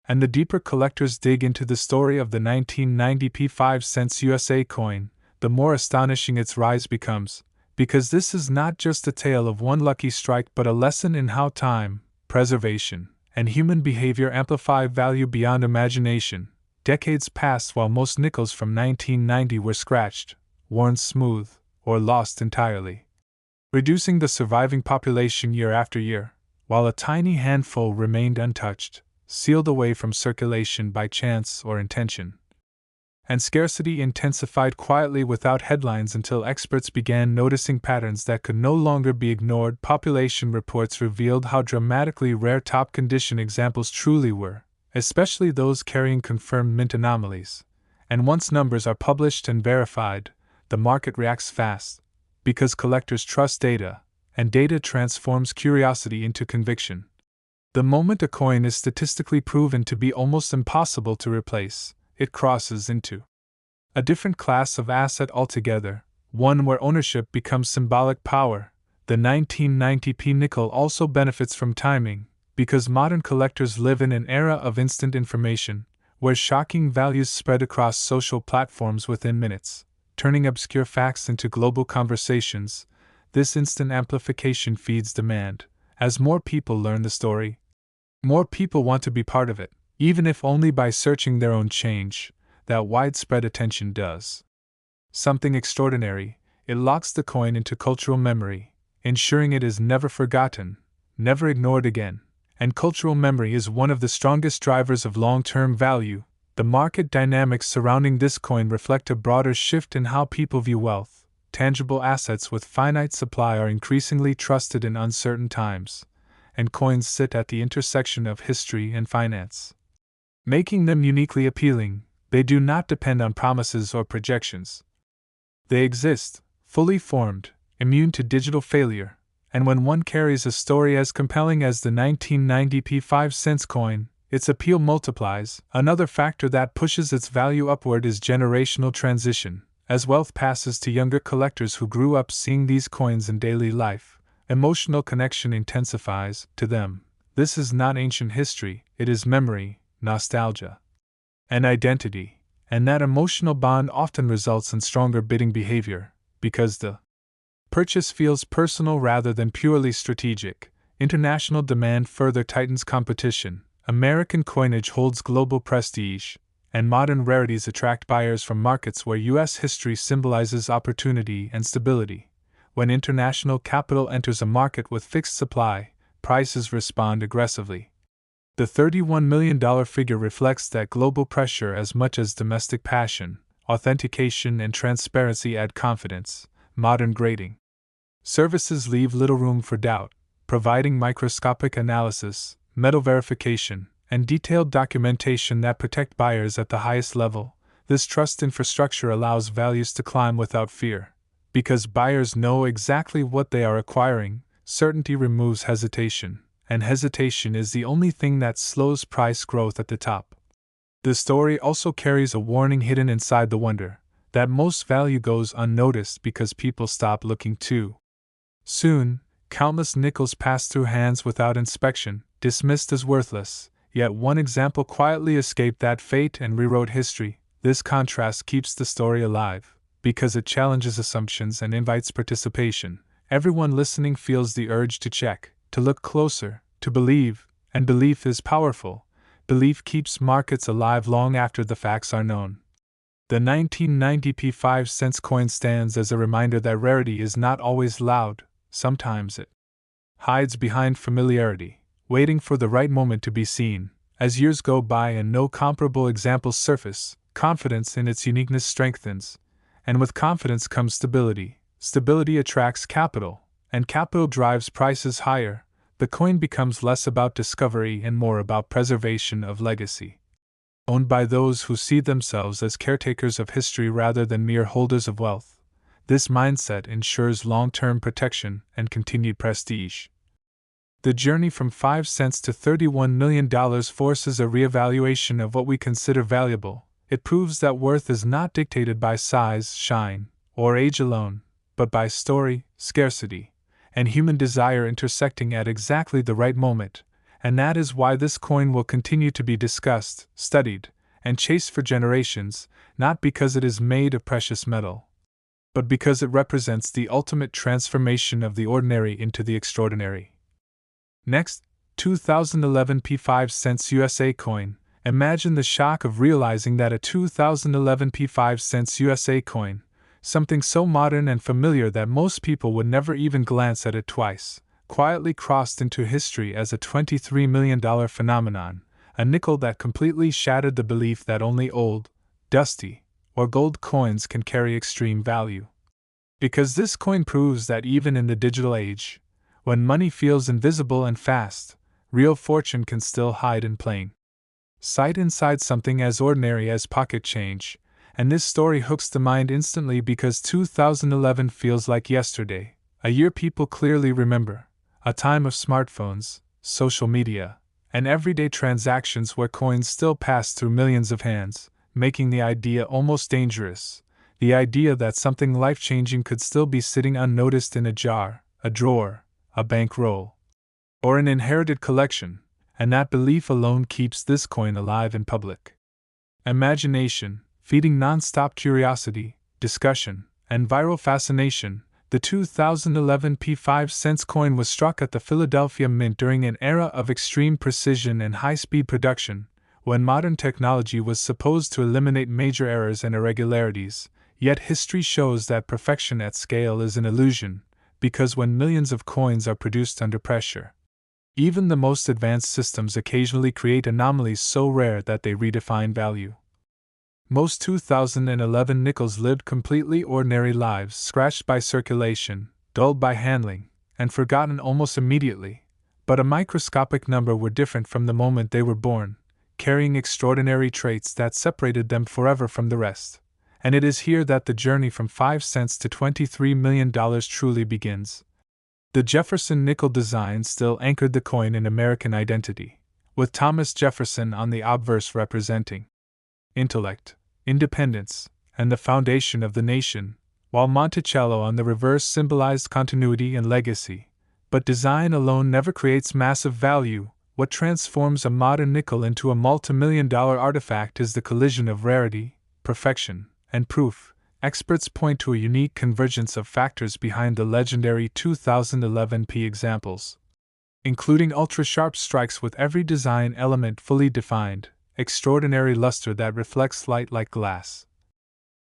And the deeper collectors dig into the story of the 1990 P5 USA coin, the more astonishing its rise becomes, because this is not just a tale of one lucky strike but a lesson in how time, preservation, and human behavior amplify value beyond imagination. Decades passed while most nickels from 1990 were scratched, worn smooth, or lost entirely, reducing the surviving population year after year, while a tiny handful remained untouched, sealed away from circulation by chance or intention. And scarcity intensified quietly without headlines until experts began noticing patterns that could no longer be ignored. Population reports revealed how dramatically rare top condition examples truly were, especially those carrying confirmed mint anomalies. And once numbers are published and verified, the market reacts fast, because collectors trust data, and data transforms curiosity into conviction. The moment a coin is statistically proven to be almost impossible to replace, it crosses into a different class of asset altogether, one where ownership becomes symbolic power. The 1990 P nickel also benefits from timing, because modern collectors live in an era of instant information, where shocking values spread across social platforms within minutes, turning obscure facts into global conversations. This instant amplification feeds demand. As more people learn the story, more people want to be part of it, even if only by searching their own change. That widespread attention does something extraordinary. It locks the coin into cultural memory, ensuring it is never forgotten, never ignored again. And cultural memory is one of the strongest drivers of long-term value. The market dynamics surrounding this coin reflect a broader shift in how people view wealth. Tangible assets with finite supply are increasingly trusted in uncertain times, and coins sit at the intersection of history and finance, making them uniquely appealing. They do not depend on promises or projections. They exist, fully formed, immune to digital failure, and when one carries a story as compelling as the 1990 P5 coin, its appeal multiplies. Another factor that pushes its value upward is generational transition. As wealth passes to younger collectors who grew up seeing these coins in daily life, emotional connection intensifies. To them, this is not ancient history, it is memory, nostalgia, and identity, and that emotional bond often results in stronger bidding behavior, because the purchase feels personal rather than purely strategic. International demand further tightens competition. American coinage holds global prestige, and modern rarities attract buyers from markets where U.S. history symbolizes opportunity and stability. When international capital enters a market with fixed supply, prices respond aggressively. The $31 million figure reflects that global pressure as much as domestic passion. Authentication and transparency add confidence. Modern grading services leave little room for doubt, providing microscopic analysis, metal verification, and detailed documentation that protect buyers at the highest level. This trust infrastructure allows values to climb without fear. Because buyers know exactly what they are acquiring, certainty removes hesitation, and hesitation is the only thing that slows price growth at the top. The story also carries a warning hidden inside the wonder, that most value goes unnoticed because people stop looking too soon. Countless nickels pass through hands without inspection, dismissed as worthless, yet one example quietly escaped that fate and rewrote history. This contrast keeps the story alive, because it challenges assumptions and invites participation. Everyone listening feels the urge to check, to look closer, to believe, and belief is powerful. Belief keeps markets alive long after the facts are known. The 1990 P5 coin stands as a reminder that rarity is not always loud. Sometimes it hides behind familiarity, waiting for the right moment to be seen. As years go by and no comparable examples surface, confidence in its uniqueness strengthens, and with confidence comes stability. Stability attracts capital, and capital drives prices higher. The coin becomes less about discovery and more about preservation of legacy, owned by those who see themselves as caretakers of history rather than mere holders of wealth. This mindset ensures long-term protection and continued prestige. The journey from 5 cents to $31 million forces a reevaluation of what we consider valuable. It proves that worth is not dictated by size, shine, or age alone, but by story, scarcity, and human desire intersecting at exactly the right moment, and that is why this coin will continue to be discussed, studied, and chased for generations, not because it is made of precious metal, but because it represents the ultimate transformation of the ordinary into the extraordinary. Next, 2011 P5 cents USA coin. Imagine the shock of realizing that a 2011 P5 cents USA coin, something so modern and familiar that most people would never even glance at it twice, quietly crossed into history as a $23 million phenomenon, a nickel that completely shattered the belief that only old, dusty, or gold coins can carry extreme value. Because this coin proves that even in the digital age, when money feels invisible and fast, real fortune can still hide in plain sight inside something as ordinary as pocket change, and this story hooks the mind instantly because 2011 feels like yesterday, a year people clearly remember, a time of smartphones, social media, and everyday transactions where coins still pass through millions of hands, making the idea almost dangerous, the idea that something life-changing could still be sitting unnoticed in a jar, a drawer, a bankroll, or an inherited collection, and that belief alone keeps this coin alive in public imagination, feeding non-stop curiosity, discussion, and viral fascination. The 2011 P5 cents coin was struck at the Philadelphia Mint during an era of extreme precision and high-speed production, when modern technology was supposed to eliminate major errors and irregularities, yet history shows that perfection at scale is an illusion, because when millions of coins are produced under pressure, even the most advanced systems occasionally create anomalies so rare that they redefine value. Most 2011 nickels lived completely ordinary lives, scratched by circulation, dulled by handling, and forgotten almost immediately, but a microscopic number were different from the moment they were born, carrying extraordinary traits that separated them forever from the rest. And it is here that the journey from 5 cents to $23 million truly begins. The Jefferson nickel design still anchored the coin in American identity, with Thomas Jefferson on the obverse representing intellect, independence, and the foundation of the nation, while Monticello on the reverse symbolized continuity and legacy. But design alone never creates massive value. What transforms a modern nickel into a multimillion-dollar artifact is the collision of rarity, perfection, and proof. Experts point to a unique convergence of factors behind the legendary 2011 P examples, including ultra-sharp strikes with every design element fully defined, extraordinary luster that reflects light like glass,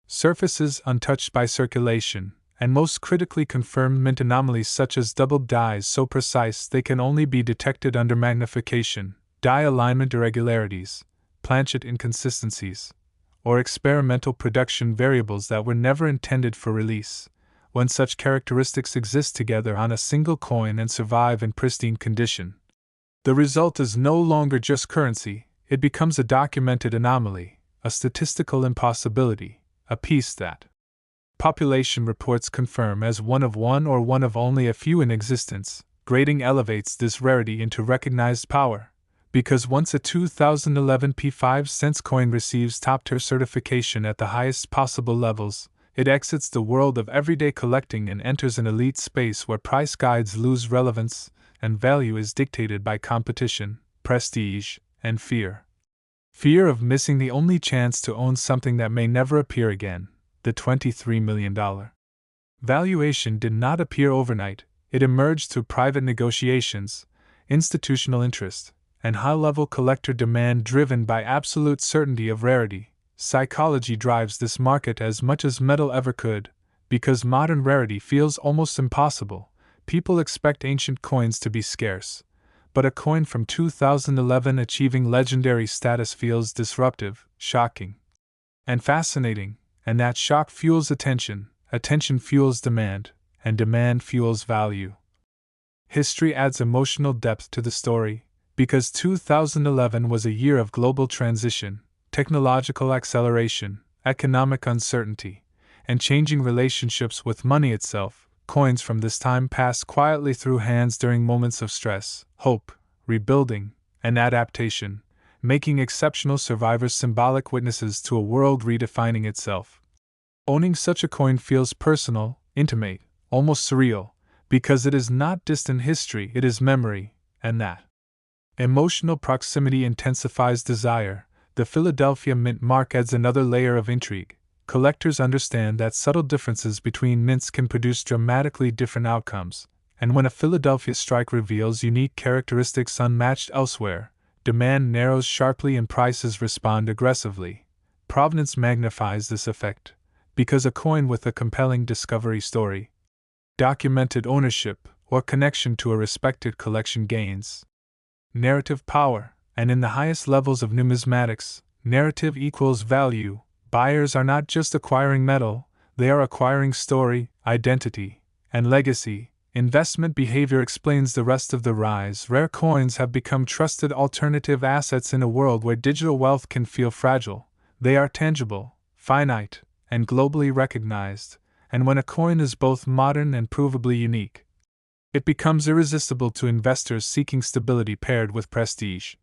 surfaces untouched by circulation, and most critically confirmed mint anomalies such as doubled dies so precise they can only be detected under magnification, die alignment irregularities, planchet inconsistencies, or experimental production variables that were never intended for release. When such characteristics exist together on a single coin and survive in pristine condition, the result is no longer just currency, it becomes a documented anomaly, a statistical impossibility, a piece that population reports confirm as one of one or one of only a few in existence. Grading elevates this rarity into recognized power, because once a 2011 P5 cents coin receives top-tier certification at the highest possible levels, it exits the world of everyday collecting and enters an elite space where price guides lose relevance and value is dictated by competition, prestige, and fear. Fear of missing the only chance to own something that may never appear again. The $23 million valuation did not appear overnight. It emerged through private negotiations, institutional interest, and high-level collector demand driven by absolute certainty of rarity. Psychology drives this market as much as metal ever could. Because modern rarity feels almost impossible, people expect ancient coins to be scarce. But a coin from 2011 achieving legendary status feels disruptive, shocking, and fascinating, and that shock fuels attention fuels demand, and demand fuels value. History adds emotional depth to the story, because 2011 was a year of global transition, technological acceleration, economic uncertainty, and changing relationships with money itself. Coins from this time passed quietly through hands during moments of stress, hope, rebuilding, and adaptation, making exceptional survivors symbolic witnesses to a world redefining itself. Owning such a coin feels personal, intimate, almost surreal, because it is not distant history, it is memory, and that emotional proximity intensifies desire. The Philadelphia Mint mark adds another layer of intrigue. Collectors understand that subtle differences between mints can produce dramatically different outcomes, and when a Philadelphia strike reveals unique characteristics unmatched elsewhere, demand narrows sharply and prices respond aggressively. Provenance magnifies this effect, because a coin with a compelling discovery story, documented ownership, or connection to a respected collection gains narrative power, and in the highest levels of numismatics, narrative equals value. Buyers are not just acquiring metal, they are acquiring story, identity, and legacy. Investment behavior explains the rest of the rise. Rare coins have become trusted alternative assets in a world where digital wealth can feel fragile. They are tangible, finite, and globally recognized, and when a coin is both modern and provably unique, it becomes irresistible to investors seeking stability paired with prestige.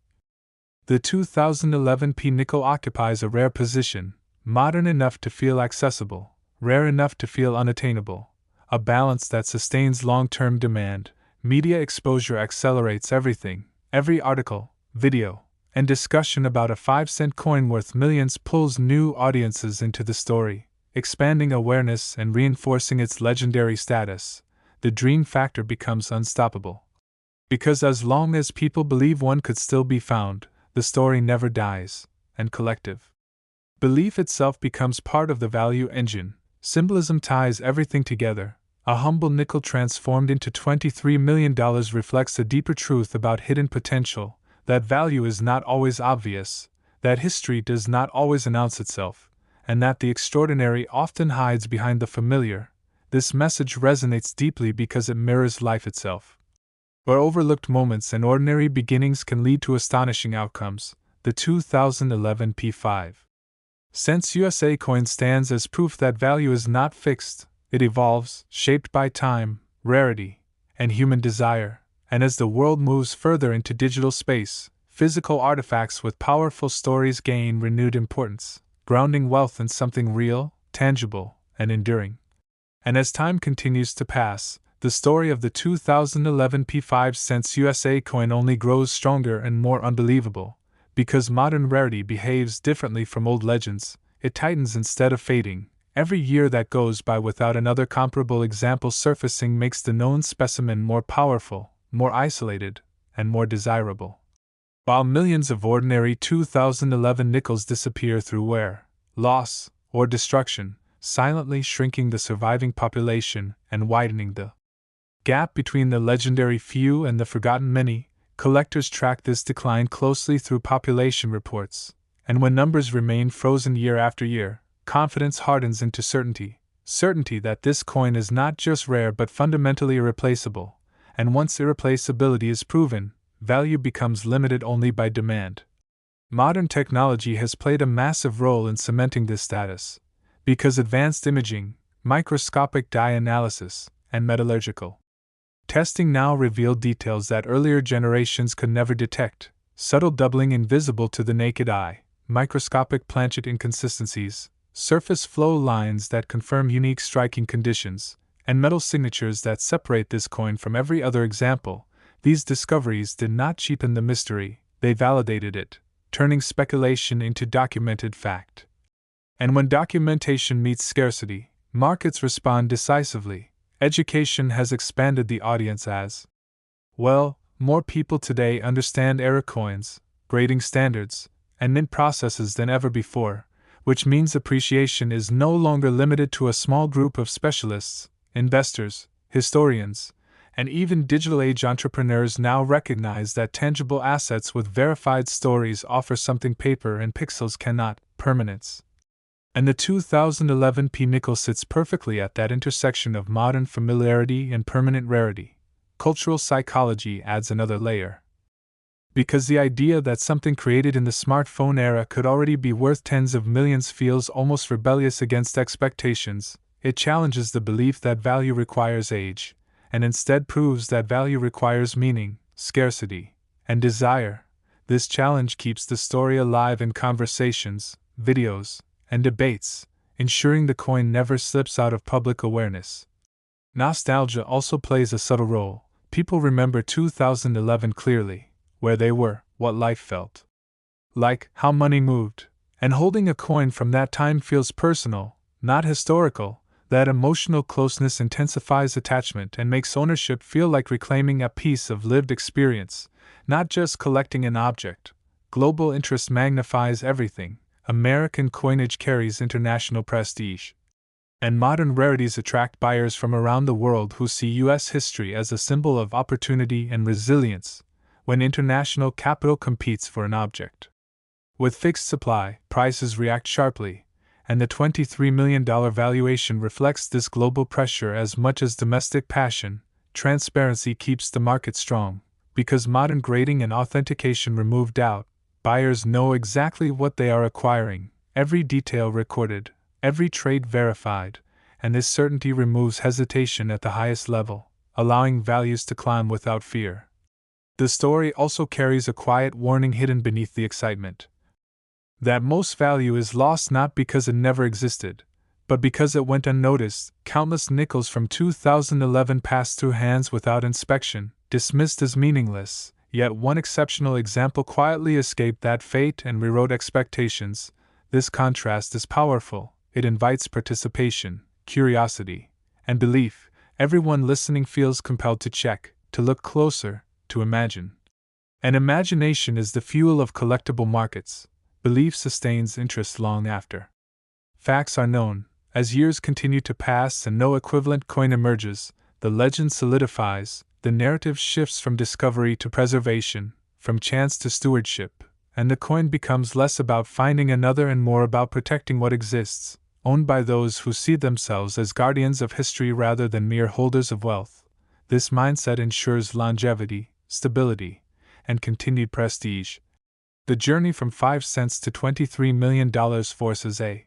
The 2011 P nickel occupies a rare position, modern enough to feel accessible, rare enough to feel unattainable, a balance that sustains long-term demand. Media exposure accelerates everything. Every article, video, and discussion about a 5-cent coin worth millions pulls new audiences into the story, expanding awareness and reinforcing its legendary status. The dream factor becomes unstoppable. Because as long as people believe one could still be found, the story never dies, and collective belief itself becomes part of the value engine. Symbolism ties everything together. A humble nickel transformed into $23 million reflects a deeper truth about hidden potential, that value is not always obvious, that history does not always announce itself, and that the extraordinary often hides behind the familiar. This message resonates deeply because it mirrors life itself, where overlooked moments and ordinary beginnings can lead to astonishing outcomes. The 2011 P5 USA coin stands as proof that value is not fixed, it evolves, shaped by time, rarity, and human desire, and as the world moves further into digital space, physical artifacts with powerful stories gain renewed importance, grounding wealth in something real, tangible, and enduring. And as time continues to pass, the story of the 2011 P5 USA coin only grows stronger and more unbelievable. Because modern rarity behaves differently from old legends, it tightens instead of fading. Every year that goes by without another comparable example surfacing makes the known specimen more powerful, more isolated, and more desirable. While millions of ordinary 2011 nickels disappear through wear, loss, or destruction, silently shrinking the surviving population and widening the gap between the legendary few and the forgotten many, collectors track this decline closely through population reports, and when numbers remain frozen year after year, confidence hardens into certainty that this coin is not just rare but fundamentally irreplaceable, and once irreplaceability is proven, value becomes limited only by demand. Modern technology has played a massive role in cementing this status, because advanced imaging, microscopic dye analysis, and metallurgical testing now reveal details that earlier generations could never detect: subtle doubling invisible to the naked eye, microscopic planchet inconsistencies, surface flow lines that confirm unique striking conditions, and metal signatures that separate this coin from every other example. These discoveries did not cheapen the mystery, they validated it, turning speculation into documented fact. And when documentation meets scarcity, markets respond decisively. Education has expanded the audience as well. More people today understand era coins, grading standards, and mint processes than ever before, which means appreciation is no longer limited to a small group of specialists. Investors, historians, and even digital age entrepreneurs now recognize that tangible assets with verified stories offer something paper and pixels cannot: permanence. And the 2011 P nickel sits perfectly at that intersection of modern familiarity and permanent rarity. Cultural psychology adds another layer. Because the idea that something created in the smartphone era could already be worth tens of millions feels almost rebellious against expectations, it challenges the belief that value requires age, and instead proves that value requires meaning, scarcity, and desire. This challenge keeps the story alive in conversations, videos, and debates, ensuring the coin never slips out of public awareness. Nostalgia also plays a subtle role. People remember 2011 clearly, where they were, what life felt like, how money moved, and holding a coin from that time feels personal, not historical. That emotional closeness intensifies attachment and makes ownership feel like reclaiming a piece of lived experience, not just collecting an object. Global interest magnifies everything. American coinage carries international prestige, and modern rarities attract buyers from around the world who see U.S. history as a symbol of opportunity and resilience when international capital competes for an object. With fixed supply, prices react sharply, and the $23 million valuation reflects this global pressure as much as domestic passion. Transparency keeps the market strong. Because modern grading and authentication remove doubt, buyers know exactly what they are acquiring, every detail recorded, every trade verified, and this certainty removes hesitation at the highest level, allowing values to climb without fear. The story also carries a quiet warning hidden beneath the excitement. That most value is lost not because it never existed, but because it went unnoticed. Countless nickels from 2011 passed through hands without inspection, dismissed as meaningless, yet one exceptional example quietly escaped that fate and rewrote expectations. This contrast is powerful. It invites participation, curiosity, and belief. Everyone listening feels compelled to check, to look closer, to imagine. And imagination is the fuel of collectible markets. Belief sustains interest long after facts are known. As years continue to pass and no equivalent coin emerges, the legend solidifies, the narrative shifts from discovery to preservation, from chance to stewardship, and the coin becomes less about finding another and more about protecting what exists, owned by those who see themselves as guardians of history rather than mere holders of wealth. This mindset ensures longevity, stability, and continued prestige. The journey from 5 cents to $23 million forces a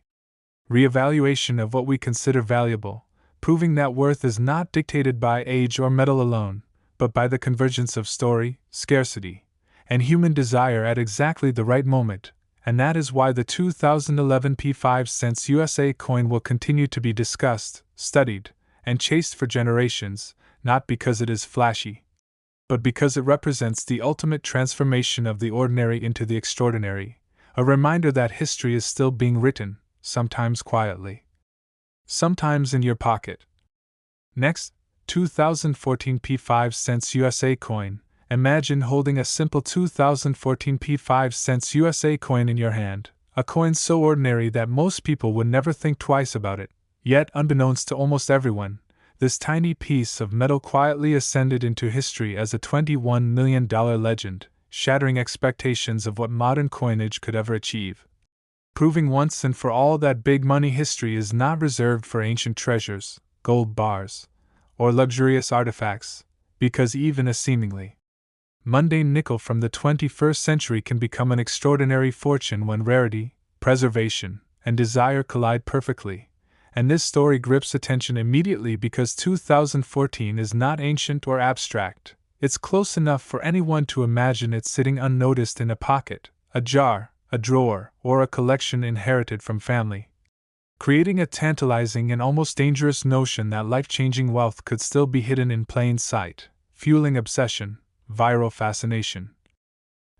reevaluation of what we consider valuable, proving that worth is not dictated by age or metal alone, but by the convergence of story, scarcity, and human desire at exactly the right moment. And that is why the 2011 P5 cents USA coin will continue to be discussed, studied, and chased for generations, not because it is flashy, but because it represents the ultimate transformation of the ordinary into the extraordinary, a reminder that history is still being written, sometimes quietly, sometimes in your pocket. Next, 2014 P5 cents USA coin. Imagine holding a simple 2014 P5 cents USA coin in your hand, a coin so ordinary that most people would never think twice about it. Yet, unbeknownst to almost everyone, this tiny piece of metal quietly ascended into history as a $21 million legend, shattering expectations of what modern coinage could ever achieve. Proving once and for all that big money history is not reserved for ancient treasures, gold bars, or luxurious artifacts, because even a seemingly mundane nickel from the 21st century can become an extraordinary fortune when rarity, preservation, and desire collide perfectly. And this story grips attention immediately because 2014 is not ancient or abstract. It's close enough for anyone to imagine it sitting unnoticed in a pocket, a jar, a drawer, or a collection inherited from family, creating a tantalizing and almost dangerous notion that life-changing wealth could still be hidden in plain sight, fueling obsession, viral fascination,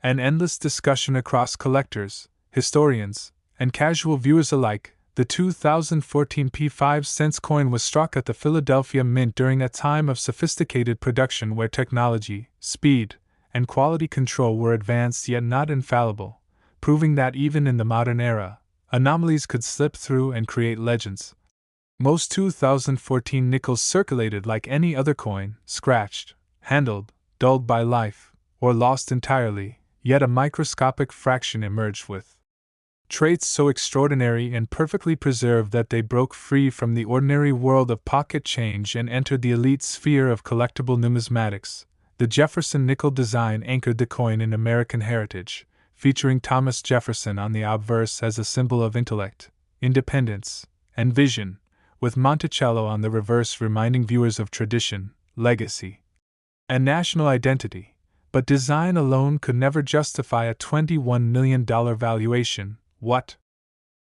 and endless discussion across collectors, historians, and casual viewers alike. The 2014 P5 cents coin was struck at the Philadelphia Mint during a time of sophisticated production where technology, speed, and quality control were advanced yet not infallible, proving that even in the modern era, anomalies could slip through and create legends. Most 2014 nickels circulated like any other coin, scratched, handled, dulled by life, or lost entirely, yet a microscopic fraction emerged with traits so extraordinary and perfectly preserved that they broke free from the ordinary world of pocket change and entered the elite sphere of collectible numismatics. The Jefferson nickel design anchored the coin in American heritage, featuring Thomas Jefferson on the obverse as a symbol of intellect, independence, and vision, with Monticello on the reverse reminding viewers of tradition, legacy, and national identity. But design alone could never justify a $21 million valuation. What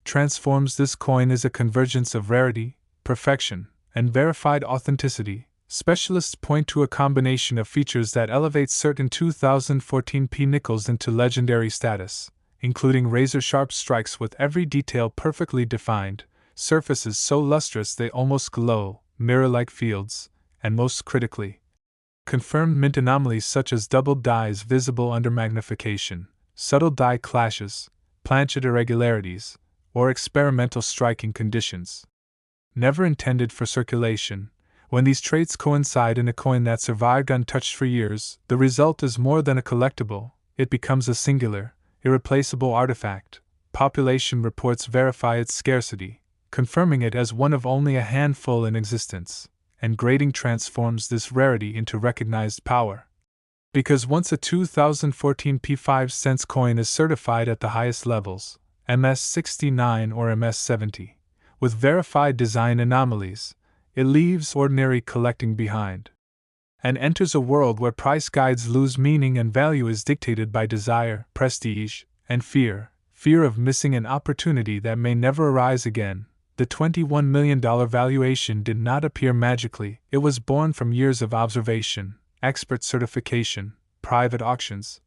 transforms this coin is a convergence of rarity, perfection, and verified authenticity, specialists point to a combination of features that elevate certain 2014 P nickels into legendary status, including razor-sharp strikes with every detail perfectly defined, surfaces so lustrous they almost glow, mirror-like fields, and most critically, confirmed mint anomalies such as doubled dies visible under magnification, subtle die clashes, planchet irregularities, or experimental striking conditions. Never intended for circulation, when these traits coincide in a coin that survived untouched for years, the result is more than a collectible, it becomes a singular, irreplaceable artifact. Population reports verify its scarcity, confirming it as one of only a handful in existence, and grading transforms this rarity into recognized power. Because once a 2014 P5 cents coin is certified at the highest levels, MS69 or MS70, with verified design anomalies, it leaves ordinary collecting behind, and enters a world where price guides lose meaning and value is dictated by desire, prestige, and fear of missing an opportunity that may never arise again. The $21 million valuation did not appear magically, it was born from years of observation, expert certification, private auctions,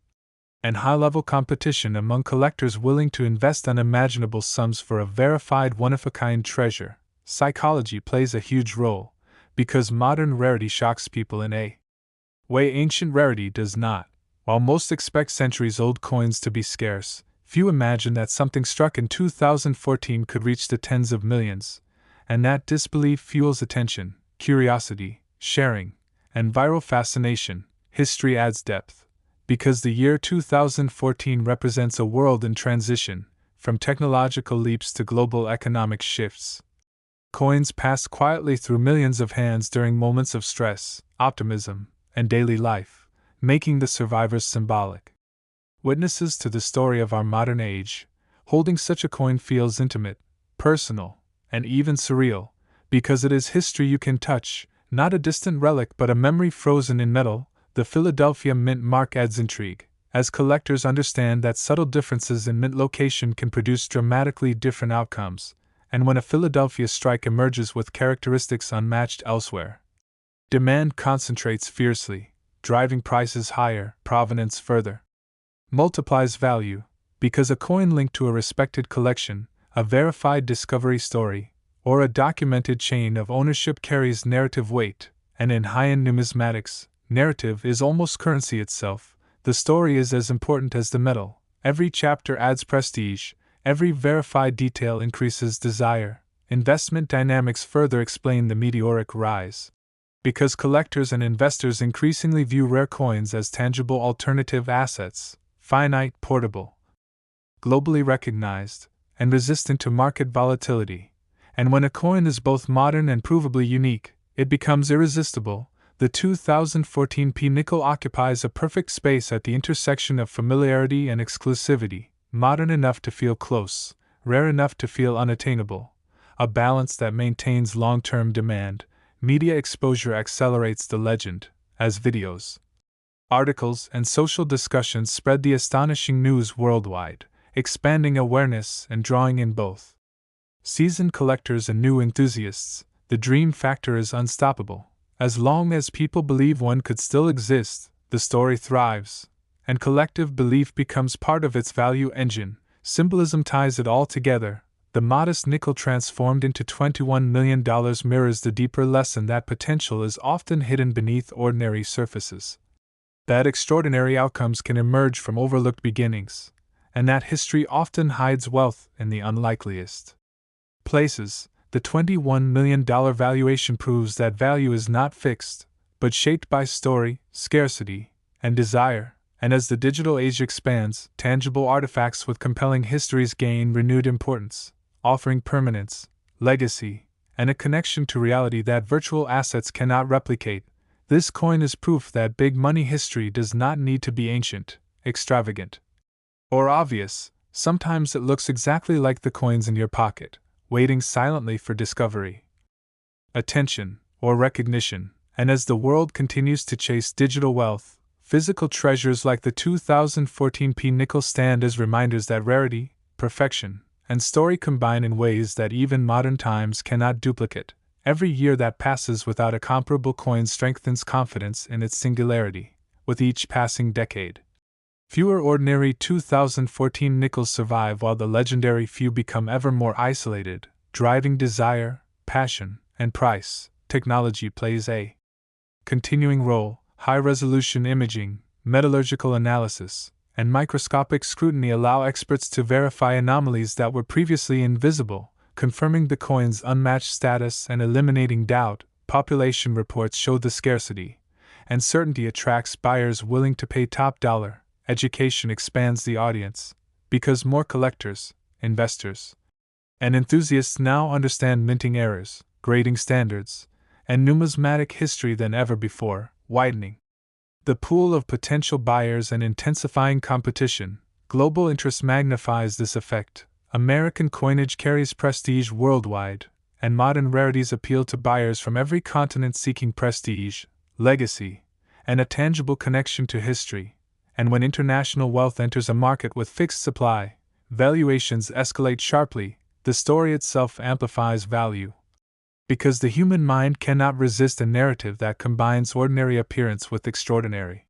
and high-level competition among collectors willing to invest unimaginable sums for a verified one-of-a-kind treasure. Psychology plays a huge role, because modern rarity shocks people in a way ancient rarity does not. While most expect centuries-old coins to be scarce, few imagine that something struck in 2014 could reach the tens of millions, and that disbelief fuels attention, curiosity, sharing, and viral fascination. History adds depth, because the year 2014 represents a world in transition, from technological leaps to global economic shifts. Coins pass quietly through millions of hands during moments of stress, optimism, and daily life, making the survivors symbolic witnesses to the story of our modern age. Holding such a coin feels intimate, personal, and even surreal, because it is history you can touch, not a distant relic but a memory frozen in metal. The Philadelphia mint mark adds intrigue, as collectors understand that subtle differences in mint location can produce dramatically different outcomes, and when a Philadelphia strike emerges with characteristics unmatched elsewhere, demand concentrates fiercely, driving prices higher, provenance further multiplies value, because a coin linked to a respected collection, a verified discovery story, or a documented chain of ownership carries narrative weight, and in high-end numismatics, narrative is almost currency itself. The story is as important as the metal. Every chapter adds prestige, every verified detail increases desire. Investment dynamics further explain the meteoric rise, because collectors and investors increasingly view rare coins as tangible alternative assets, finite, portable, globally recognized, and resistant to market volatility. And when a coin is both modern and provably unique, it becomes irresistible. The 2014 P nickel occupies a perfect space at the intersection of familiarity and exclusivity, modern enough to feel close, rare enough to feel unattainable, a balance that maintains long-term demand. Media exposure accelerates the legend, as videos, articles, and social discussions spread the astonishing news worldwide, expanding awareness and drawing in both seasoned collectors and new enthusiasts. The dream factor is unstoppable. As long as people believe one could still exist, the story thrives, and collective belief becomes part of its value engine. Symbolism ties it all together. The modest nickel transformed into $21 million mirrors the deeper lesson that potential is often hidden beneath ordinary surfaces, that extraordinary outcomes can emerge from overlooked beginnings, and that history often hides wealth in the unlikeliest places. The $21 million valuation proves that value is not fixed, but shaped by story, scarcity, and desire. And as the digital age expands, tangible artifacts with compelling histories gain renewed importance, offering permanence, legacy, and a connection to reality that virtual assets cannot replicate. This coin is proof that big money history does not need to be ancient, extravagant, or obvious. Sometimes it looks exactly like the coins in your pocket, waiting silently for discovery, attention, or recognition. And as the world continues to chase digital wealth, physical treasures like the 2014 P nickel stand as reminders that rarity, perfection, and story combine in ways that even modern times cannot duplicate. Every year that passes without a comparable coin strengthens confidence in its singularity, with each passing decade. Fewer ordinary 2014 nickels survive while the legendary few become ever more isolated, driving desire, passion, and price. Technology plays a continuing role. High-resolution imaging, metallurgical analysis, and microscopic scrutiny allow experts to verify anomalies that were previously invisible, confirming the coin's unmatched status and eliminating doubt. Population reports show the scarcity and certainty attracts buyers willing to pay top dollar. Education expands the audience, because more collectors, investors, and enthusiasts now understand minting errors, grading standards, and numismatic history than ever before, widening the pool of potential buyers and intensifying competition. Global interest magnifies this effect. American coinage carries prestige worldwide, and modern rarities appeal to buyers from every continent seeking prestige, legacy, and a tangible connection to history. And when international wealth enters a market with fixed supply, valuations escalate sharply. The story itself amplifies value. Because the human mind cannot resist a narrative that combines ordinary appearance with extraordinary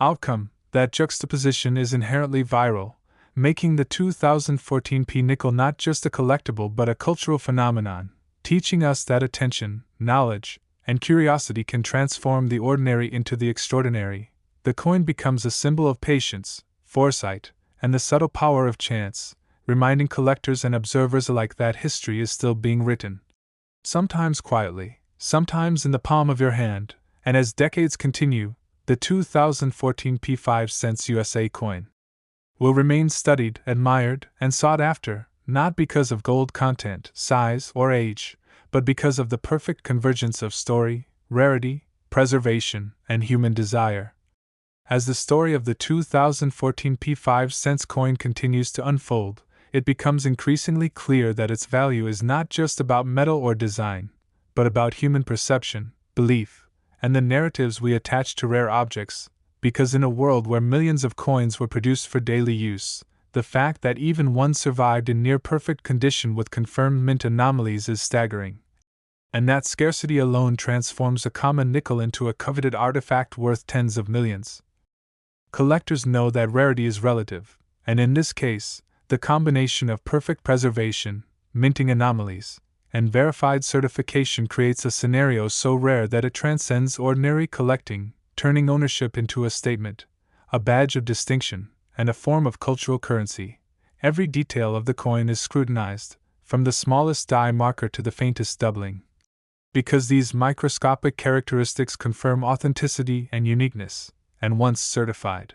outcome, that juxtaposition is inherently viral, making the 2014 P nickel not just a collectible but a cultural phenomenon, teaching us that attention, knowledge, and curiosity can transform the ordinary into the extraordinary. The coin becomes a symbol of patience, foresight, and the subtle power of chance, reminding collectors and observers alike that history is still being written. Sometimes quietly, sometimes in the palm of your hand, and as decades continue, the 2014 P5 USA coin will remain studied, admired, and sought after, not because of gold content, size, or age, but because of the perfect convergence of story, rarity, preservation, and human desire. As the story of the 2014 P5 coin continues to unfold, it becomes increasingly clear that its value is not just about metal or design, but about human perception, belief, and the narratives we attach to rare objects, because in a world where millions of coins were produced for daily use, the fact that even one survived in near-perfect condition with confirmed mint anomalies is staggering. And that scarcity alone transforms a common nickel into a coveted artifact worth tens of millions. Collectors know that rarity is relative, and in this case, the combination of perfect preservation, minting anomalies, and verified certification creates a scenario so rare that it transcends ordinary collecting, turning ownership into a statement, a badge of distinction, and a form of cultural currency. Every detail of the coin is scrutinized, from the smallest die marker to the faintest doubling, because these microscopic characteristics confirm authenticity and uniqueness, and once certified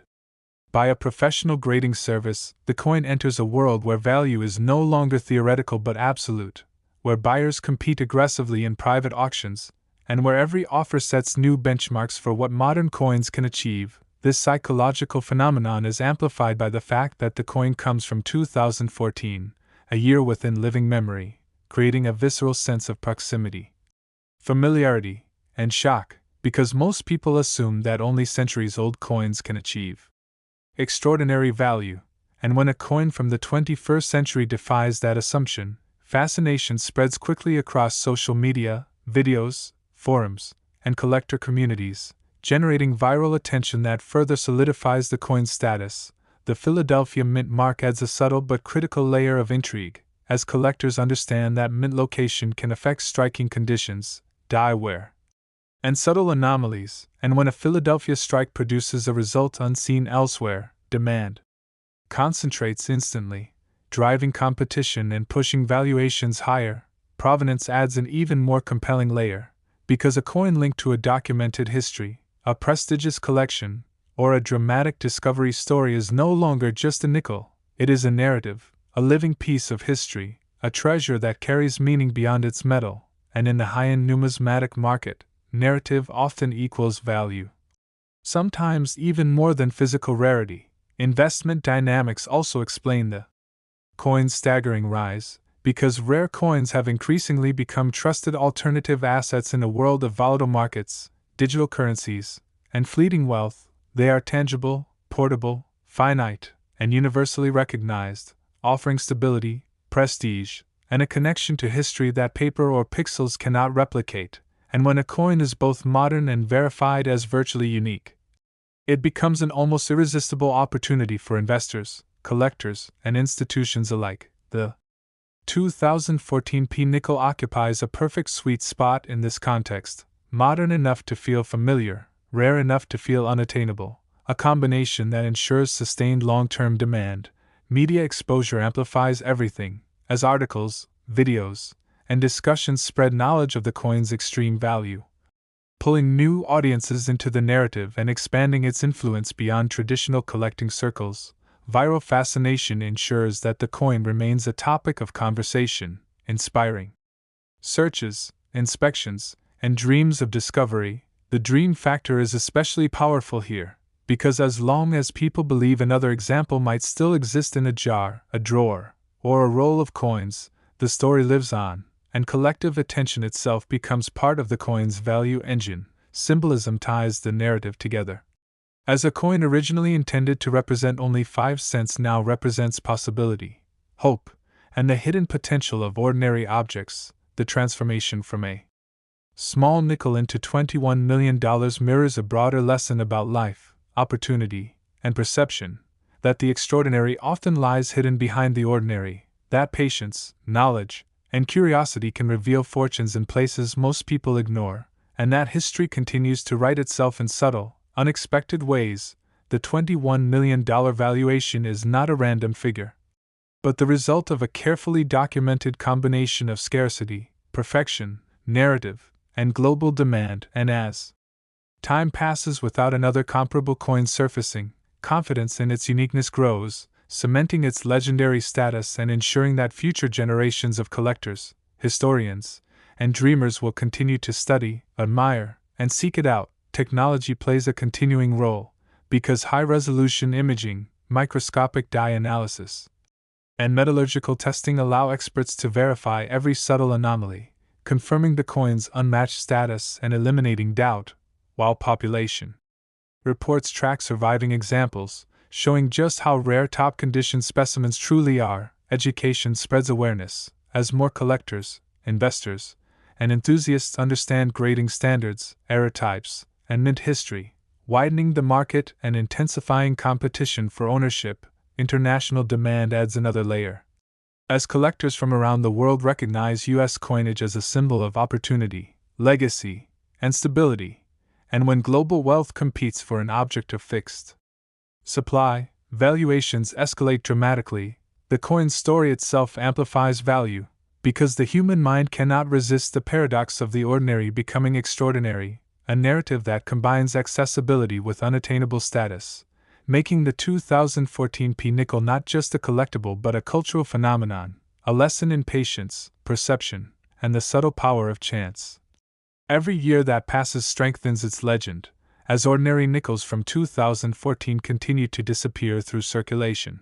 by a professional grading service, the coin enters a world where value is no longer theoretical but absolute, where buyers compete aggressively in private auctions, and where every offer sets new benchmarks for what modern coins can achieve. This psychological phenomenon is amplified by the fact that the coin comes from 2014, a year within living memory, creating a visceral sense of proximity, familiarity, and shock, because most people assume that only centuries-old coins can achieve extraordinary value, and when a coin from the 21st century defies that assumption, fascination spreads quickly across social media, videos, forums, and collector communities, generating viral attention that further solidifies the coin's status. The Philadelphia Mint mark adds a subtle but critical layer of intrigue, as collectors understand that mint location can affect striking conditions, die wear, and subtle anomalies, and when a Philadelphia strike produces a result unseen elsewhere, demand concentrates instantly, driving competition and pushing valuations higher. Provenance adds an even more compelling layer, because a coin linked to a documented history, a prestigious collection, or a dramatic discovery story is no longer just a nickel, it is a narrative, a living piece of history, a treasure that carries meaning beyond its metal, and in the high-end numismatic market, narrative often equals value. Sometimes even more than physical rarity. Investment dynamics also explain the coin's staggering rise, because rare coins have increasingly become trusted alternative assets in a world of volatile markets, digital currencies, and fleeting wealth. They are tangible, portable, finite, and universally recognized, offering stability, prestige, and a connection to history that paper or pixels cannot replicate, and when a coin is both modern and verified as virtually unique, it becomes an almost irresistible opportunity for investors, collectors, and institutions alike. The 2014 P nickel occupies a perfect sweet spot in this context, modern enough to feel familiar, rare enough to feel unattainable, a combination that ensures sustained long-term demand. Media exposure amplifies everything, as articles, videos, and discussions spread knowledge of the coin's extreme value, pulling new audiences into the narrative and expanding its influence beyond traditional collecting circles. Viral fascination ensures that the coin remains a topic of conversation, inspiring searches, inspections, and dreams of discovery. The dream factor is especially powerful here, because as long as people believe another example might still exist in a jar, a drawer, or a roll of coins, the story lives on, and collective attention itself becomes part of the coin's value engine. Symbolism ties the narrative together. As a coin originally intended to represent only 5 cents now represents possibility, hope, and the hidden potential of ordinary objects, the transformation from a small nickel into $21 million mirrors a broader lesson about life, opportunity, and perception, that the extraordinary often lies hidden behind the ordinary, that patience, knowledge, and curiosity can reveal fortunes in places most people ignore, and that history continues to write itself in subtle, unexpected ways. The $21 million valuation is not a random figure, but the result of a carefully documented combination of scarcity, perfection, narrative, and global demand. And as time passes without another comparable coin surfacing, confidence in its uniqueness grows, cementing its legendary status and ensuring that future generations of collectors, historians, and dreamers will continue to study, admire, and seek it out. Technology plays a continuing role, because high-resolution imaging, microscopic dye analysis, and metallurgical testing allow experts to verify every subtle anomaly, confirming the coin's unmatched status and eliminating doubt, while population reports track surviving examples, showing just how rare top-condition specimens truly are. Education spreads awareness, as more collectors, investors, and enthusiasts understand grading standards, error types, and mint history, widening the market and intensifying competition for ownership. International demand adds another layer, as collectors from around the world recognize U.S. coinage as a symbol of opportunity, legacy, and stability, and when global wealth competes for an object of fixed supply, valuations escalate dramatically. The coin's story itself amplifies value, because the human mind cannot resist the paradox of the ordinary becoming extraordinary, a narrative that combines accessibility with unattainable status, making the 2014 P nickel not just a collectible but a cultural phenomenon, a lesson in patience, perception, and the subtle power of chance. Every year that passes strengthens its legend, as ordinary nickels from 2014 continue to disappear through circulation,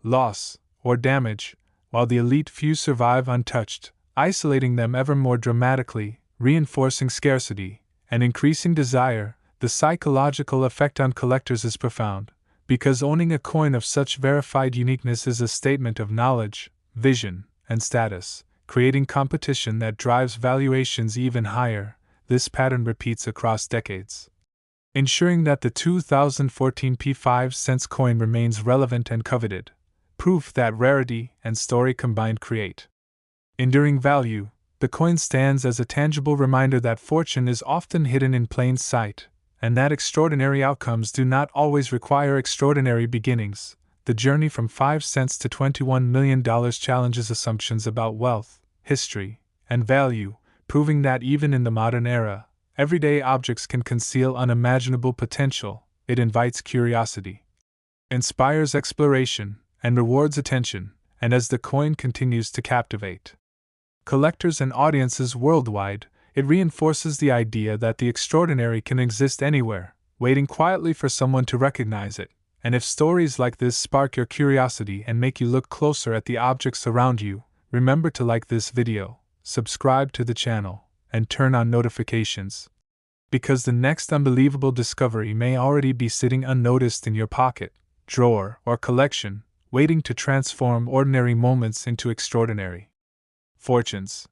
loss, or damage, while the elite few survive untouched, isolating them ever more dramatically, reinforcing scarcity and increasing desire. The psychological effect on collectors is profound, because owning a coin of such verified uniqueness is a statement of knowledge, vision, and status, creating competition that drives valuations even higher. This pattern repeats across decades, ensuring that the 2014 P 5 cents coin remains relevant and coveted, proof that rarity and story combined create enduring value. The coin stands as a tangible reminder that fortune is often hidden in plain sight, and that extraordinary outcomes do not always require extraordinary beginnings. The journey from 5 cents to $21 million challenges assumptions about wealth, history, and value, proving that even in the modern era, everyday objects can conceal unimaginable potential. It invites curiosity, inspires exploration, and rewards attention, and as the coin continues to captivate collectors and audiences worldwide, it reinforces the idea that the extraordinary can exist anywhere, waiting quietly for someone to recognize it. And if stories like this spark your curiosity and make you look closer at the objects around you, remember to like this video, subscribe to the channel, and turn on notifications, because the next unbelievable discovery may already be sitting unnoticed in your pocket, drawer, or collection, waiting to transform ordinary moments into extraordinary. fortunes.